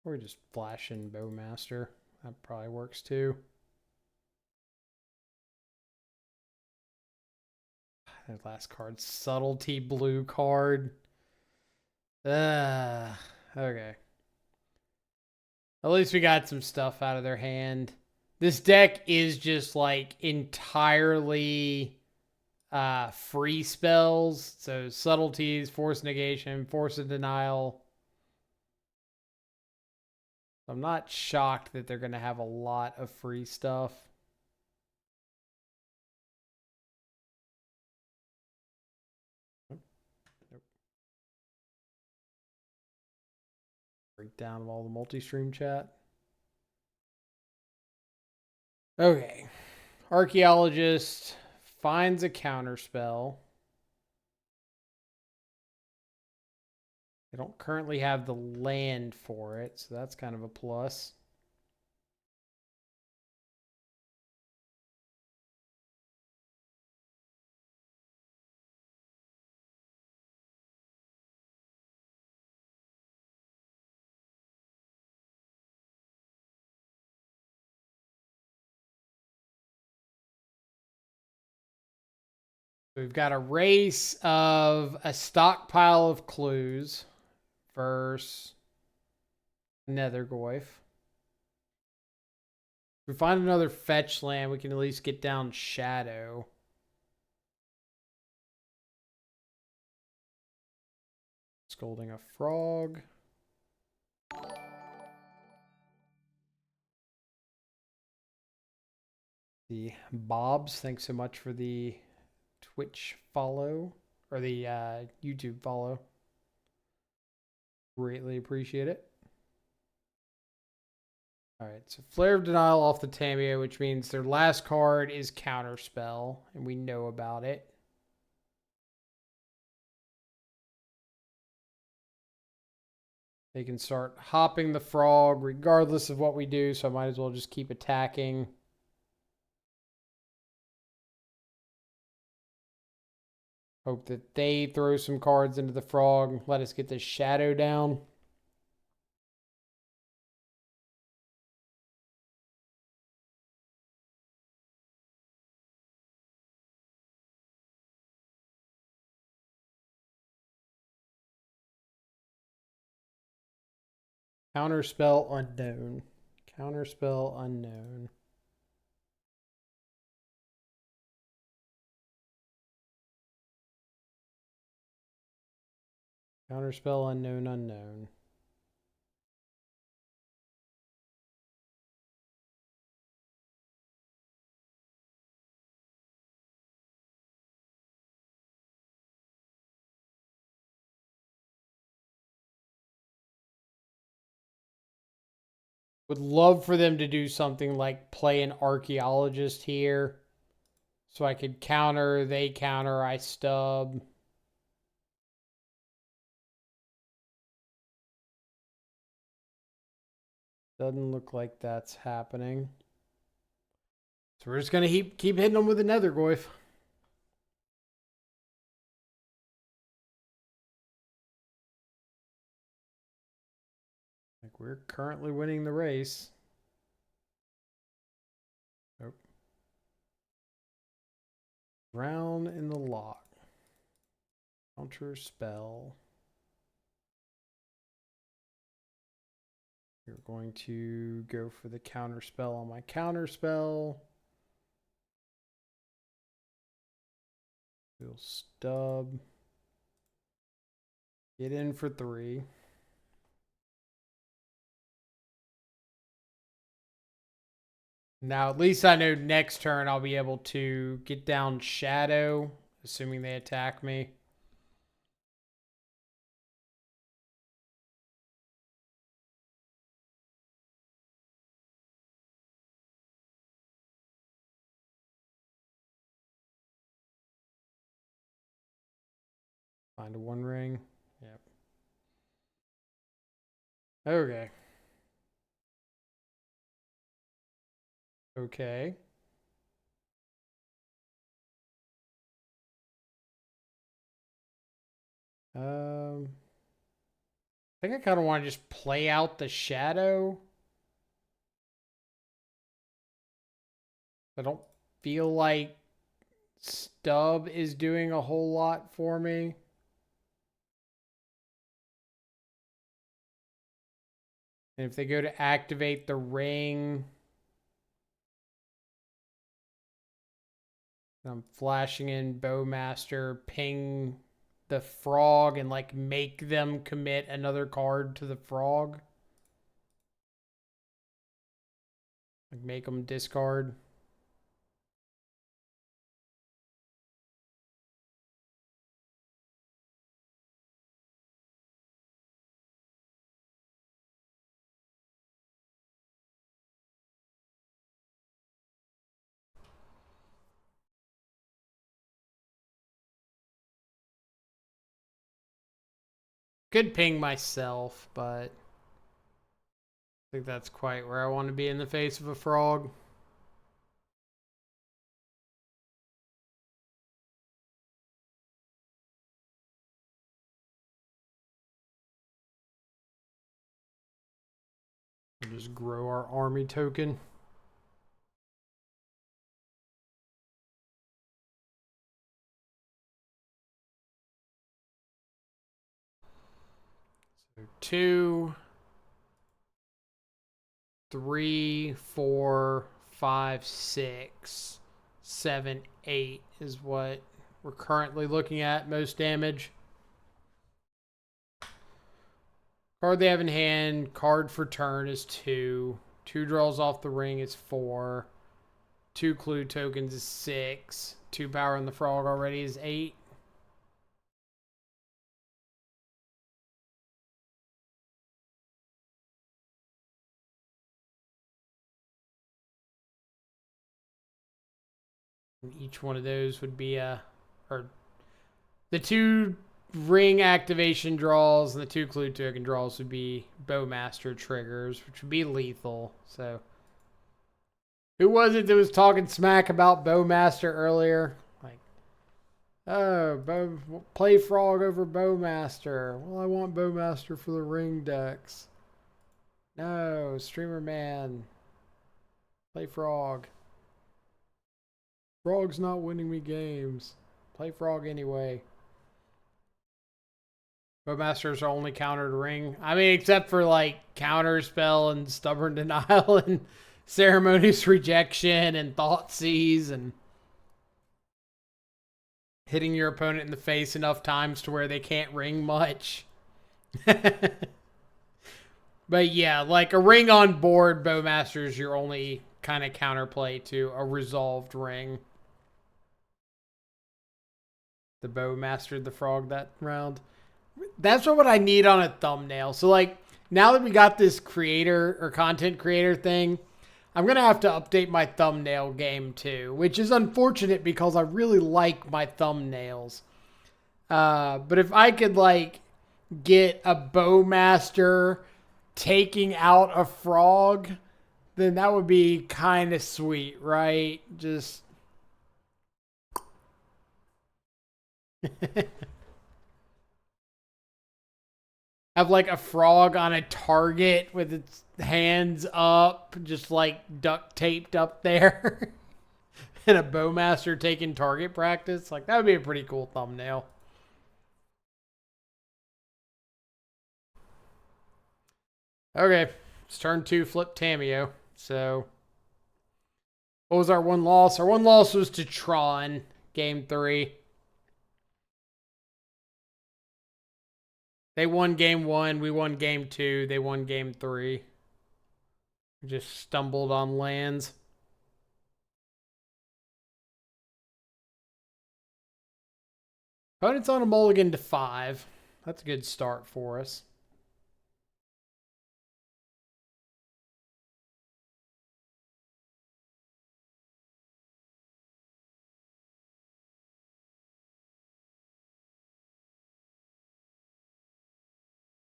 Or just flash in Bowmaster. That probably works too. That last card, Subtlety blue card. Okay. At least we got some stuff out of their hand. This deck is just, like, entirely free spells. So subtleties, force negation, force of denial. I'm not shocked that they're going to have a lot of free stuff. Nope. Breakdown of all the multi-stream chat. Okay. Archaeologist finds a counterspell. They don't currently have the land for it, so that's kind of a plus. We've got a race of a stockpile of clues versus Nethergoyf. If we find another fetch land, we can at least get down Shadow. Scolding a frog. The Bobs, thanks so much for the Twitch follow, or the YouTube follow. Greatly appreciate it. All right, so Flare of Denial off the Tamiyo, which means their last card is Counterspell, and we know about it. They can start hopping the frog regardless of what we do, so I might as well just keep attacking. Hope that they throw some cards into the frog. Let us get this Shadow down. Counterspell unknown. Counterspell unknown. Counterspell unknown unknown. Would love for them to do something like play an archaeologist here. So I could counter, they counter, I stub. Doesn't look like that's happening. So we're just going to keep hitting them with the Nethergoyf. Like we're currently winning the race. Nope. Drown in the lock. Counter spell. You're going to go for the counter spell on my counter spell. We'll stub. Get in for 3. Now, at least I know next turn I'll be able to get down Shadow, assuming they attack me. Find a 1 ring. Yep. Okay. Okay. I think I kind of want to just play out the Shadow. I don't feel like Stub is doing a whole lot for me. And if they go to activate the ring, I'm flashing in Bowmaster, ping the frog, and like make them commit another card to the frog. Like make them discard. Could ping myself, but I think that's quite where I want to be in the face of a frog. We'll just grow our army token. So 2, 3, 4, 5, 6, 7, 8 is what we're currently looking at. Most damage. Card they have in hand. Card for turn is 2. 2 draws off the ring is 4. 2 clue tokens is 6. 2 power on the frog already is 8. And each one of those would be or the 2 ring activation draws and the 2 clue token draws would be Bowmaster triggers, which would be lethal. So, who was it that was talking smack about Bowmaster earlier? Like, oh, play Frog over Bowmaster. Well, I want Bowmaster for the ring decks. No, Streamer Man. Play Frog. Frog's not winning me games. Play Frog anyway. Bowmaster's our only countered ring. I mean, except for like Counter Spell and Stubborn Denial and Ceremonious Rejection and Thoughtseize and hitting your opponent in the face enough times to where they can't ring much. But yeah, like a ring on board, Bowmaster is your only kind of counterplay to a resolved ring. The Bowmastered the frog that round. That's what I need on a thumbnail. So like now that we got this creator or content creator thing, I'm going to have to update my thumbnail game too, which is unfortunate because I really like my thumbnails. But if I could like get a Bowmaster taking out a frog, then that would be kind of sweet, right? Just have like a frog on a target with its hands up, just like duct taped up there. And a Bowmaster taking target practice. Like, that would be a pretty cool thumbnail. Okay, it's turn 2, flip Tameo. So, what was our one loss? Our one loss was to Tron, game 3. They won game 1, we won game 2, they won game 3. We just stumbled on lands. Opponent's on a mulligan to 5. That's a good start for us.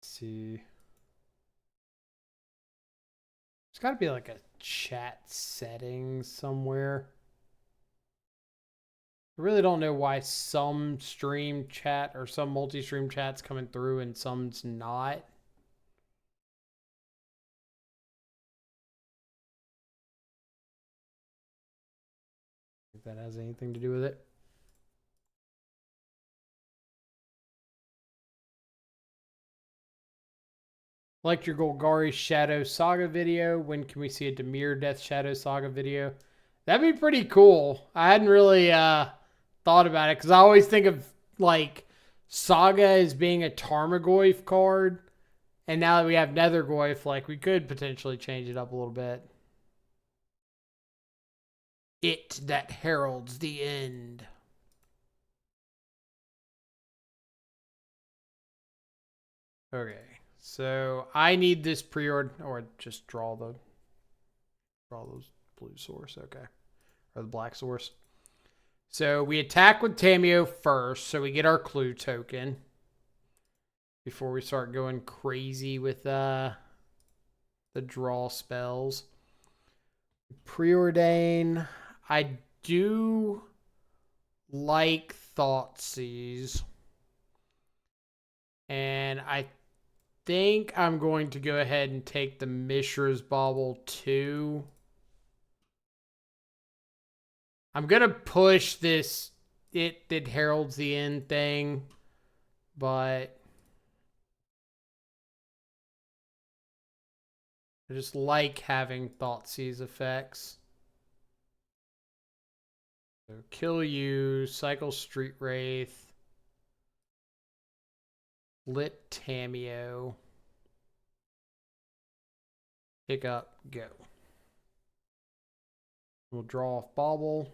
See. There's got to be like a chat setting somewhere. I really don't know why some stream chat or some multi-stream chat's coming through and some's not. If that has anything to do with it. Liked your Golgari Shadow Saga video. When can we see a Dimir Death Shadow Saga video? That'd be pretty cool. I hadn't really thought about it because I always think of like Saga as being a Tarmogoyf card. And now that we have Nethergoyf, like we could potentially change it up a little bit. It that heralds the end. Okay, so I need this pre-order, or just draw those blue source, okay, or the black source. So we attack with Tameo first, so we get our clue token before we start going crazy with the draw spells. Preordain. I do like Thoughtseize, and I think I'm going to go ahead and take the Mishra's Bauble too. I'm going to push this it that heralds the end thing, but I just like having Thoughtseize effects. So kill you, cycle Street Wraith, lit Tameo, pick up, go. We'll draw off Bauble.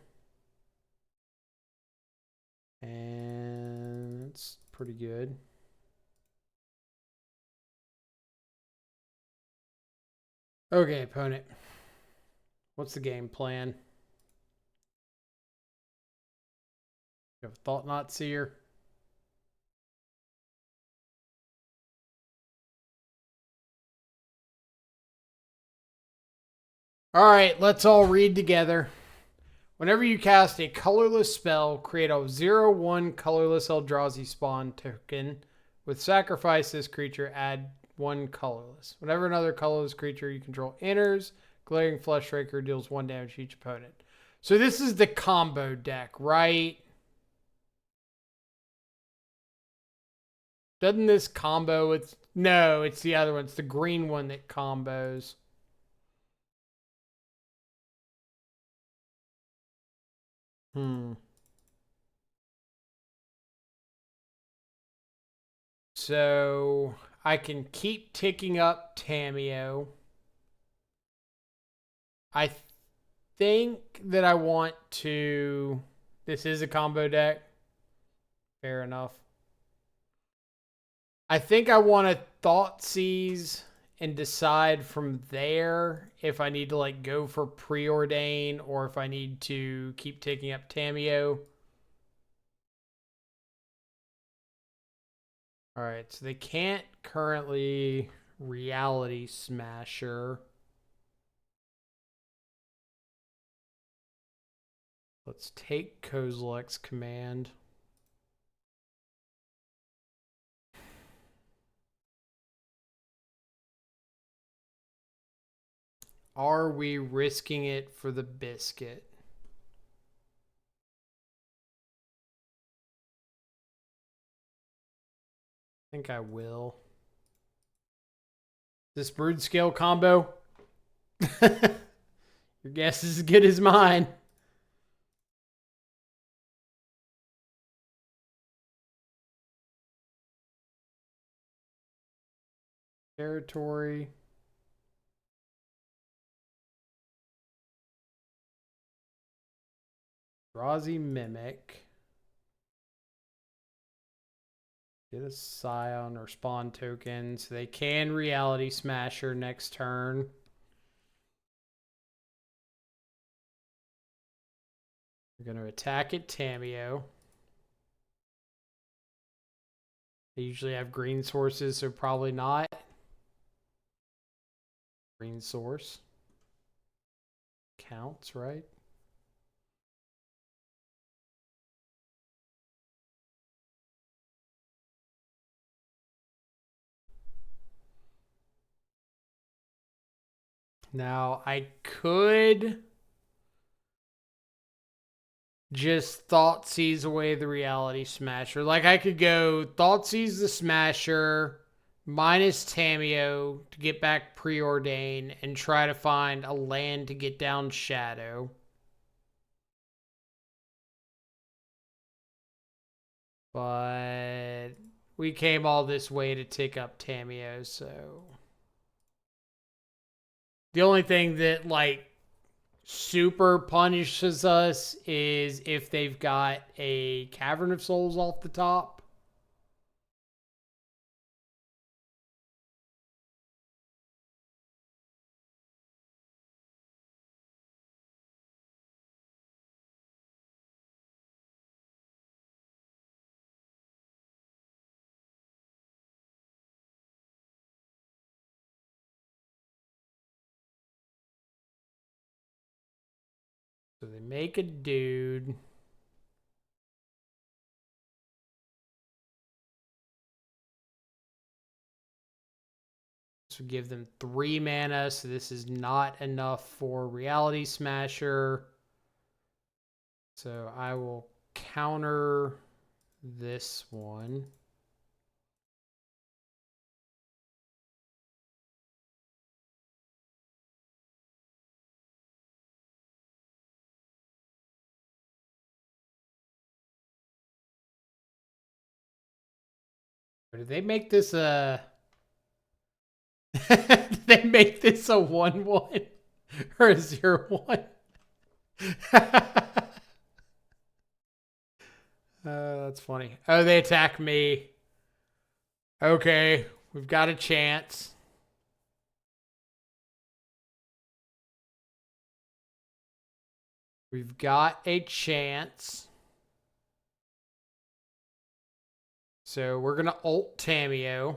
And it's pretty good. Okay, opponent. What's the game plan? You have a Thought Knot Seer. All right, let's all read together. Whenever you cast a colorless spell, create a 0/1 colorless Eldrazi spawn token. With sacrifice this creature, add 1 colorless. Whenever another colorless creature you control enters, Glaring Fleshraker deals 1 damage to each opponent. So this is the combo deck, right? Doesn't this combo with... No, it's the other one. It's the green one that combos. So I can keep ticking up Tameo. I think that I want to... This is a combo deck. Fair enough. I think I want to Thoughtseize and decide from there if I need to like go for Preordain or if I need to keep taking up Tameo. All right, so they can't currently Reality Smasher. Let's take Kozilek's command. Are we risking it for the biscuit? I think I will. This brood scale combo? Your guess is as good as mine. Territory. Eldrazi Mimic. Get a Scion or Spawn token so they can Reality Smasher next turn. We're going to attack at Tameo. They usually have green sources, so probably not. Green source. Counts, right? Now, I could just Thoughtseize away the Reality Smasher. Like, I could go Thoughtseize the Smasher minus Tameo to get back Preordain and try to find a land to get down Shadow. But we came all this way to take up Tameo, so... The only thing that, like, super punishes us is if they've got a Cavern of Souls off the top. So they make a dude. This would give them 3 mana, so this is not enough for Reality Smasher. So I will counter this one. Did they make this a... Did they make this a 1/1 or a 0/1? That's funny. Oh, they attack me. Okay, we've got a chance. We've got a chance. So we're going to ult Tamio.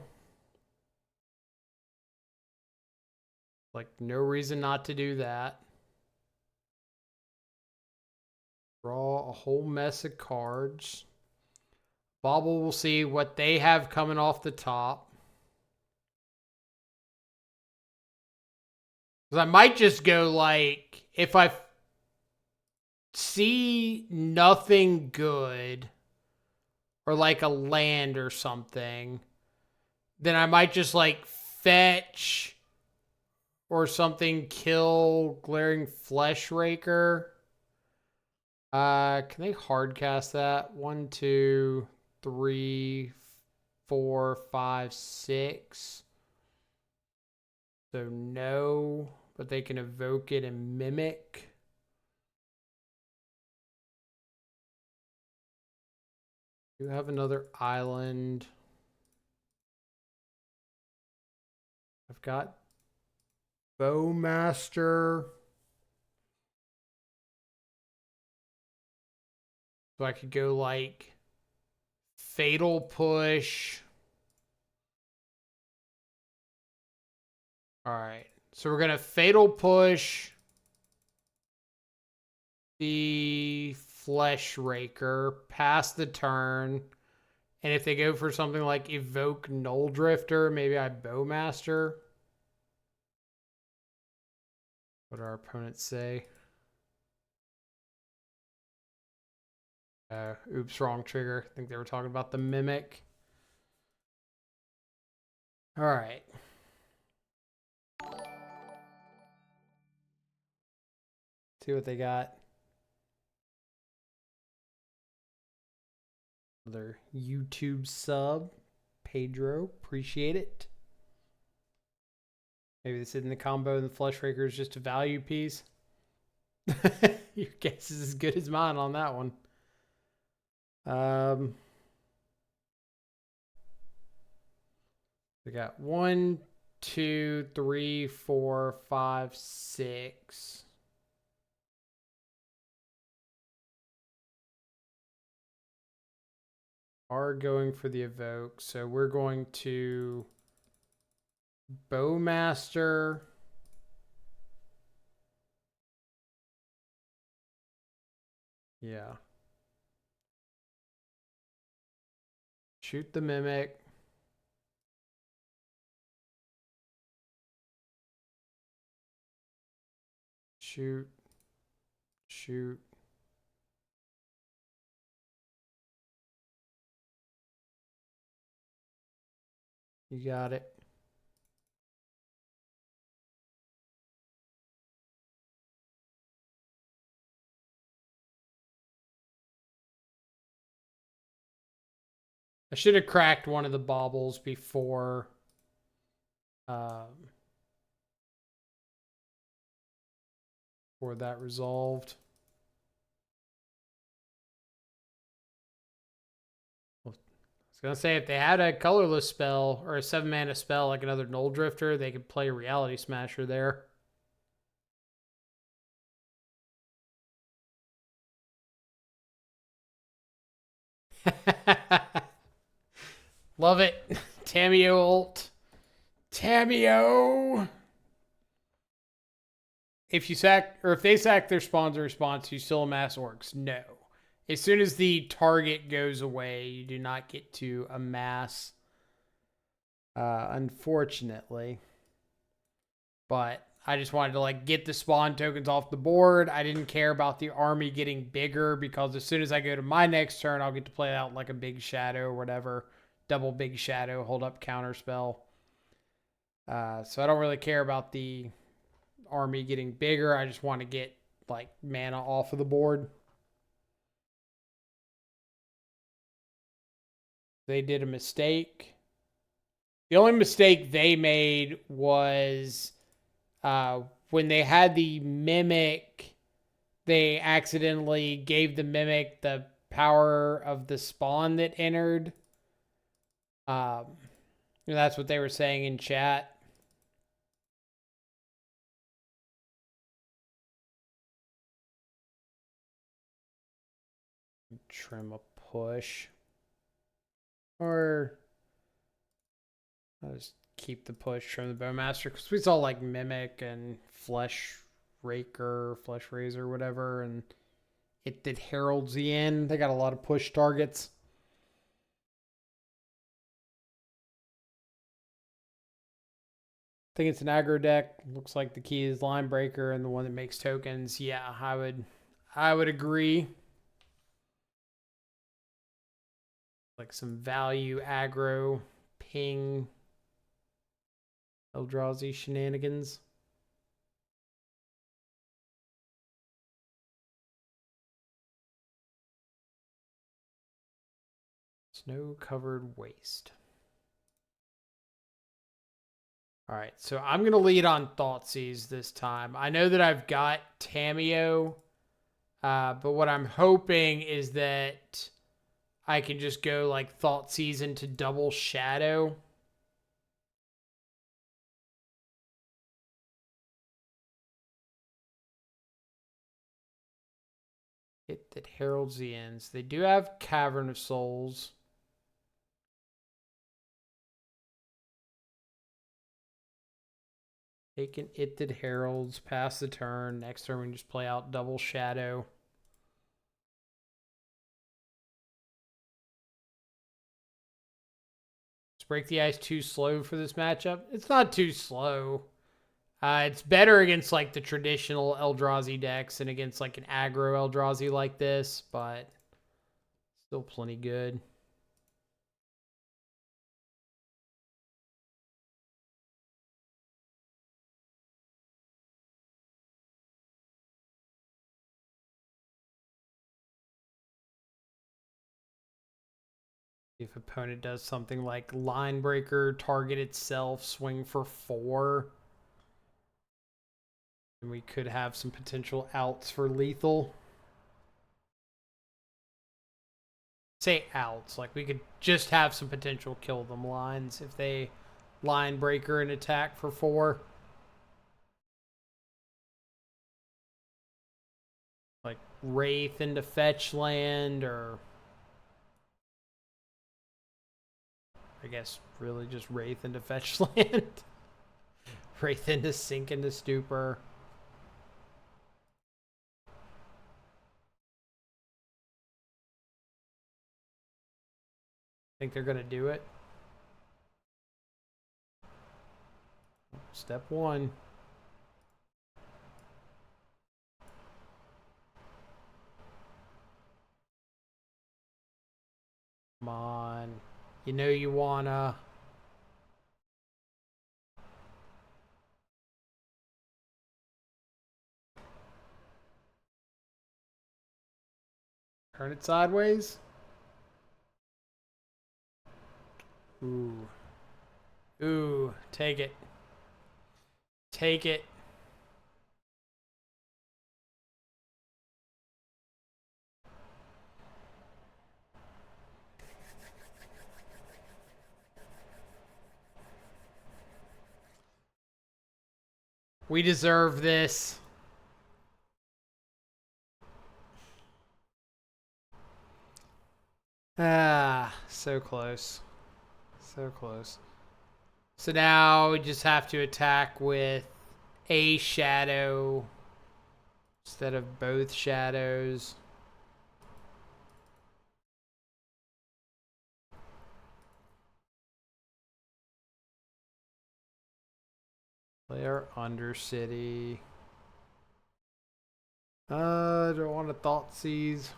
Like, no reason not to do that. Draw a whole mess of cards. Bobble will see what they have coming off the top. Because I might just go like, if I see nothing good, or like a land or something, then I might just like fetch or something, kill Glaring Flesh Raker. Can they hard cast that? 1, 2, 3, 4, 5, 6. So no, but they can evoke it and mimic. You have another island. I've got Bowmaster. So I could go like Fatal Push. All right. So we're going to Fatal Push the Flesh Raker past the turn. And if they go for something like Evoke Null Drifter, maybe I Bowmaster. What do our opponents say? Oops, wrong trigger. I think they were talking about the Mimic. All right. See what they got. Another YouTube sub. Pedro, appreciate it. Maybe this isn't the combo and the Flesh Raker is just a value piece. Your guess is as good as mine on that one. We got 1, 2, 3, 4, 5, 6. Are going for the evoke, so we're going to Bowmaster. Yeah. Shoot the Mimic. Shoot. Shoot. You got it. I should have cracked one of the baubles before for that resolved. I was gonna say, if they had a colorless spell or a 7-mana spell like another Null Drifter, they could play Reality Smasher there. Love it. Tamiyo ult. Tamiyo. If you sack, or if they sack their spawns response, you still amass orcs. No. As soon as the target goes away, you do not get to amass. Unfortunately. But I just wanted to like get the spawn tokens off the board. I didn't care about the army getting bigger because as soon as I go to my next turn, I'll get to play out like a big shadow or whatever. Double big shadow, hold up counter spell. So I don't really care about the army getting bigger. I just want to get like mana off of the board. They did a mistake. The only mistake they made was when they had the mimic, they accidentally gave the mimic the power of the spawn that entered. That's what they were saying in chat. Trim a push. Or I'll just keep the push, trim the Bowmaster, because we saw like Mimic and Flesh Raker, Flesh Razor, whatever, and it did Herald's the end. They got a lot of push targets. I think it's an aggro deck. Looks like the key is Line Breaker and the one that makes tokens. Yeah, I would agree. Like some value aggro, ping, Eldrazi shenanigans. Snow-covered waste. All right, so I'm going to lead on Thoughtseize this time. I know that I've got Tamiyo, but what I'm hoping is that I can just go like Thoughtseize into double Shadow. It that heralds the ends. They do have Cavern of Souls. Taking it that heralds, pass the turn. Next turn we can just play out double Shadow. Is Break the Ice too slow for this matchup? It's not too slow. It's better against like the traditional Eldrazi decks and against like an aggro Eldrazi like this, but still plenty good. If opponent does something like Line Breaker, target itself, swing for 4, and we could have some potential outs for lethal. Say outs, like we could just have some potential kill them lines if they Line Breaker and attack for 4. Like Wraith into fetch land, or I guess really just Wraith into fetch land. Wraith into sink into stupor. Think they're gonna do it. Step 1. Come on. You know you wanna. Turn it sideways. Ooh. Ooh, take it. Take it. We deserve this. Ah, so close. So close. So now we just have to attack with a shadow instead of both shadows. Play our Undercity. Don't want to Thoughtseize.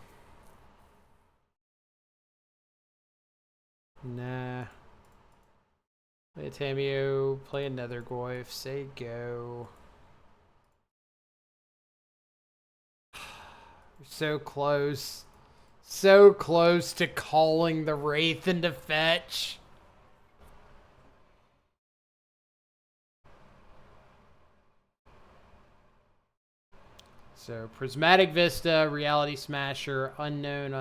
Nah. Play a Tameo. Play another Goyf. Say go. So close. So close to calling the Wraith into fetch. So Prismatic Vista, Reality Smasher, Unknown,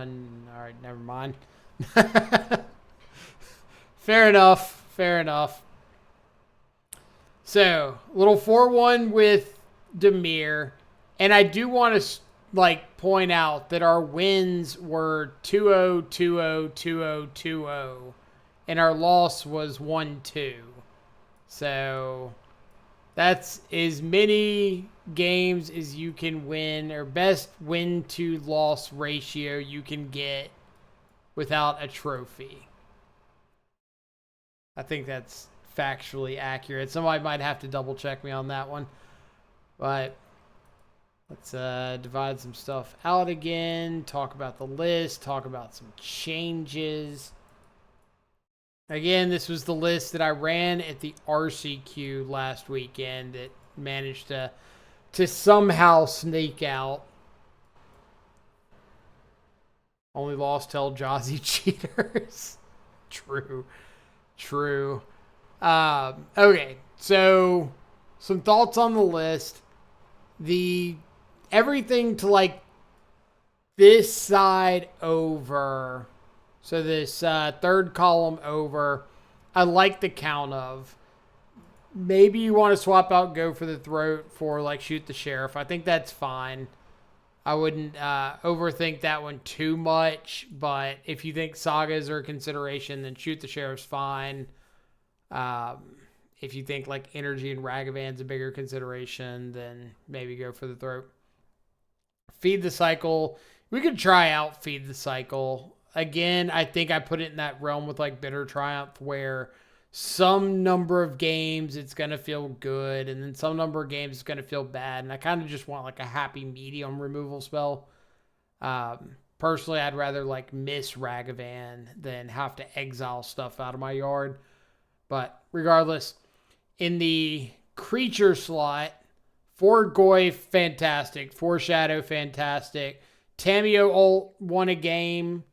alright, never mind. Fair enough. Fair enough. So, little 4-1 with Dimir. And I do want to point out that our wins were 2-0, 2-0, 2-0, 2-0. And our loss was 1-2. So that's as many games as you can win, or best win to loss ratio you can get without a trophy. I think that's factually accurate. Somebody might have to double check me on that one. But let's divide some stuff out again, talk about the list, talk about some changes. Again, this was the list that I ran at the RCQ last weekend that managed to somehow sneak out. Only lost to Eldrazi cheaters. True. Okay, so some thoughts on the list. Everything to this side over. So this third column over, I like the count of. Maybe you want to swap out Go for the Throat for Shoot the Sheriff. I think that's fine. I wouldn't overthink that one too much, but if you think sagas are a consideration, then Shoot the Sheriff's fine. If you think Energy and Ragavan's a bigger consideration, then maybe Go for the Throat. Feed the Cycle. We could try out Feed the Cycle. Again, I think I put it in that realm with Bitter Triumph, where some number of games it's going to feel good, and then some number of games it's going to feel bad. And I kind of just want a happy medium removal spell. Personally, I'd rather miss Ragavan than have to exile stuff out of my yard. But regardless, in the creature slot, 4 Goy, fantastic. 4 Shadow, fantastic. Tameo ult won a game.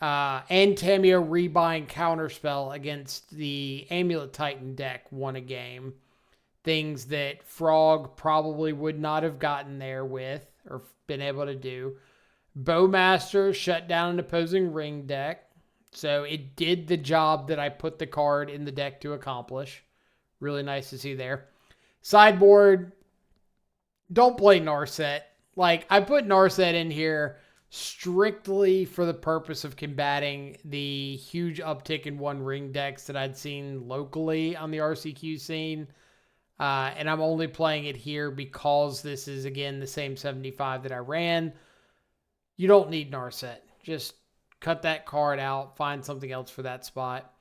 And Tameo rebind counterspell against the Amulet Titan deck won a game. Things that Frog probably would not have gotten there with or been able to do. Bowmaster shut down an opposing ring deck. So it did the job that I put the card in the deck to accomplish. Really nice to see there. Sideboard, don't play Narset. I put Narset in here strictly for the purpose of combating the huge uptick in one ring decks that I'd seen locally on the RCQ scene. And I'm only playing it here because this is, again, the same 75 that I ran. You don't need Narset. Just cut that card out. Find something else for that spot.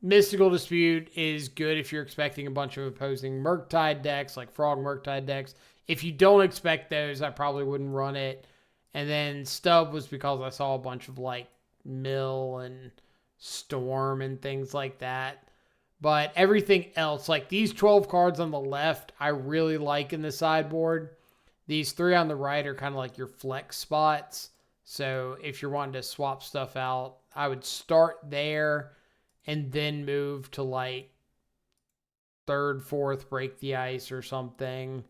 Mystical Dispute is good if you're expecting a bunch of opposing Murktide decks, like Frog Murktide decks. If you don't expect those, I probably wouldn't run it. And then Stub was because I saw a bunch of Mill and Storm and things like that. But everything else, these 12 cards on the left, I really like in the sideboard. These 3 on the right are kind of your flex spots. So if you're wanting to swap stuff out, I would start there and then move to 3rd, 4th, Break the Ice or something.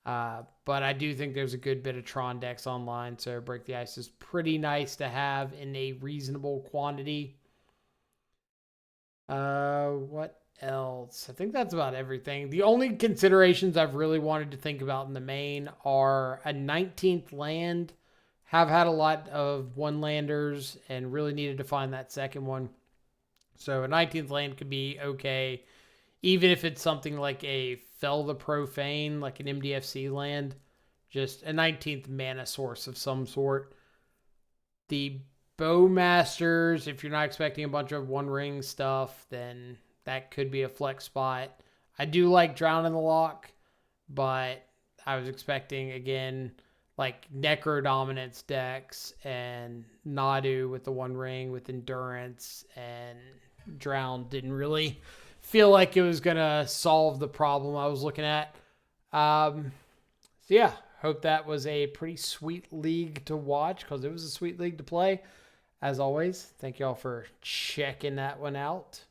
But I do think there's a good bit of Tron decks online, so Break the Ice is pretty nice to have in a reasonable quantity. What else? I think that's about everything. The only considerations I've really wanted to think about in the main are a 19th land. Have had a lot of one landers and really needed to find that second one. So a 19th land could be okay, even if it's something like a Fell the Profane, like an MDFC land, just a 19th mana source of some sort. The Bowmasters, if you're not expecting a bunch of one ring stuff, then that could be a flex spot. I do like Drown in the Lock, but I was expecting, again, like Necro Dominance decks and Nadu with the one ring with Endurance, and Drown didn't really feel like it was going to solve the problem I was looking at. So yeah, hope that was a pretty sweet league to watch, because it was a sweet league to play. As always, thank y'all for checking that one out.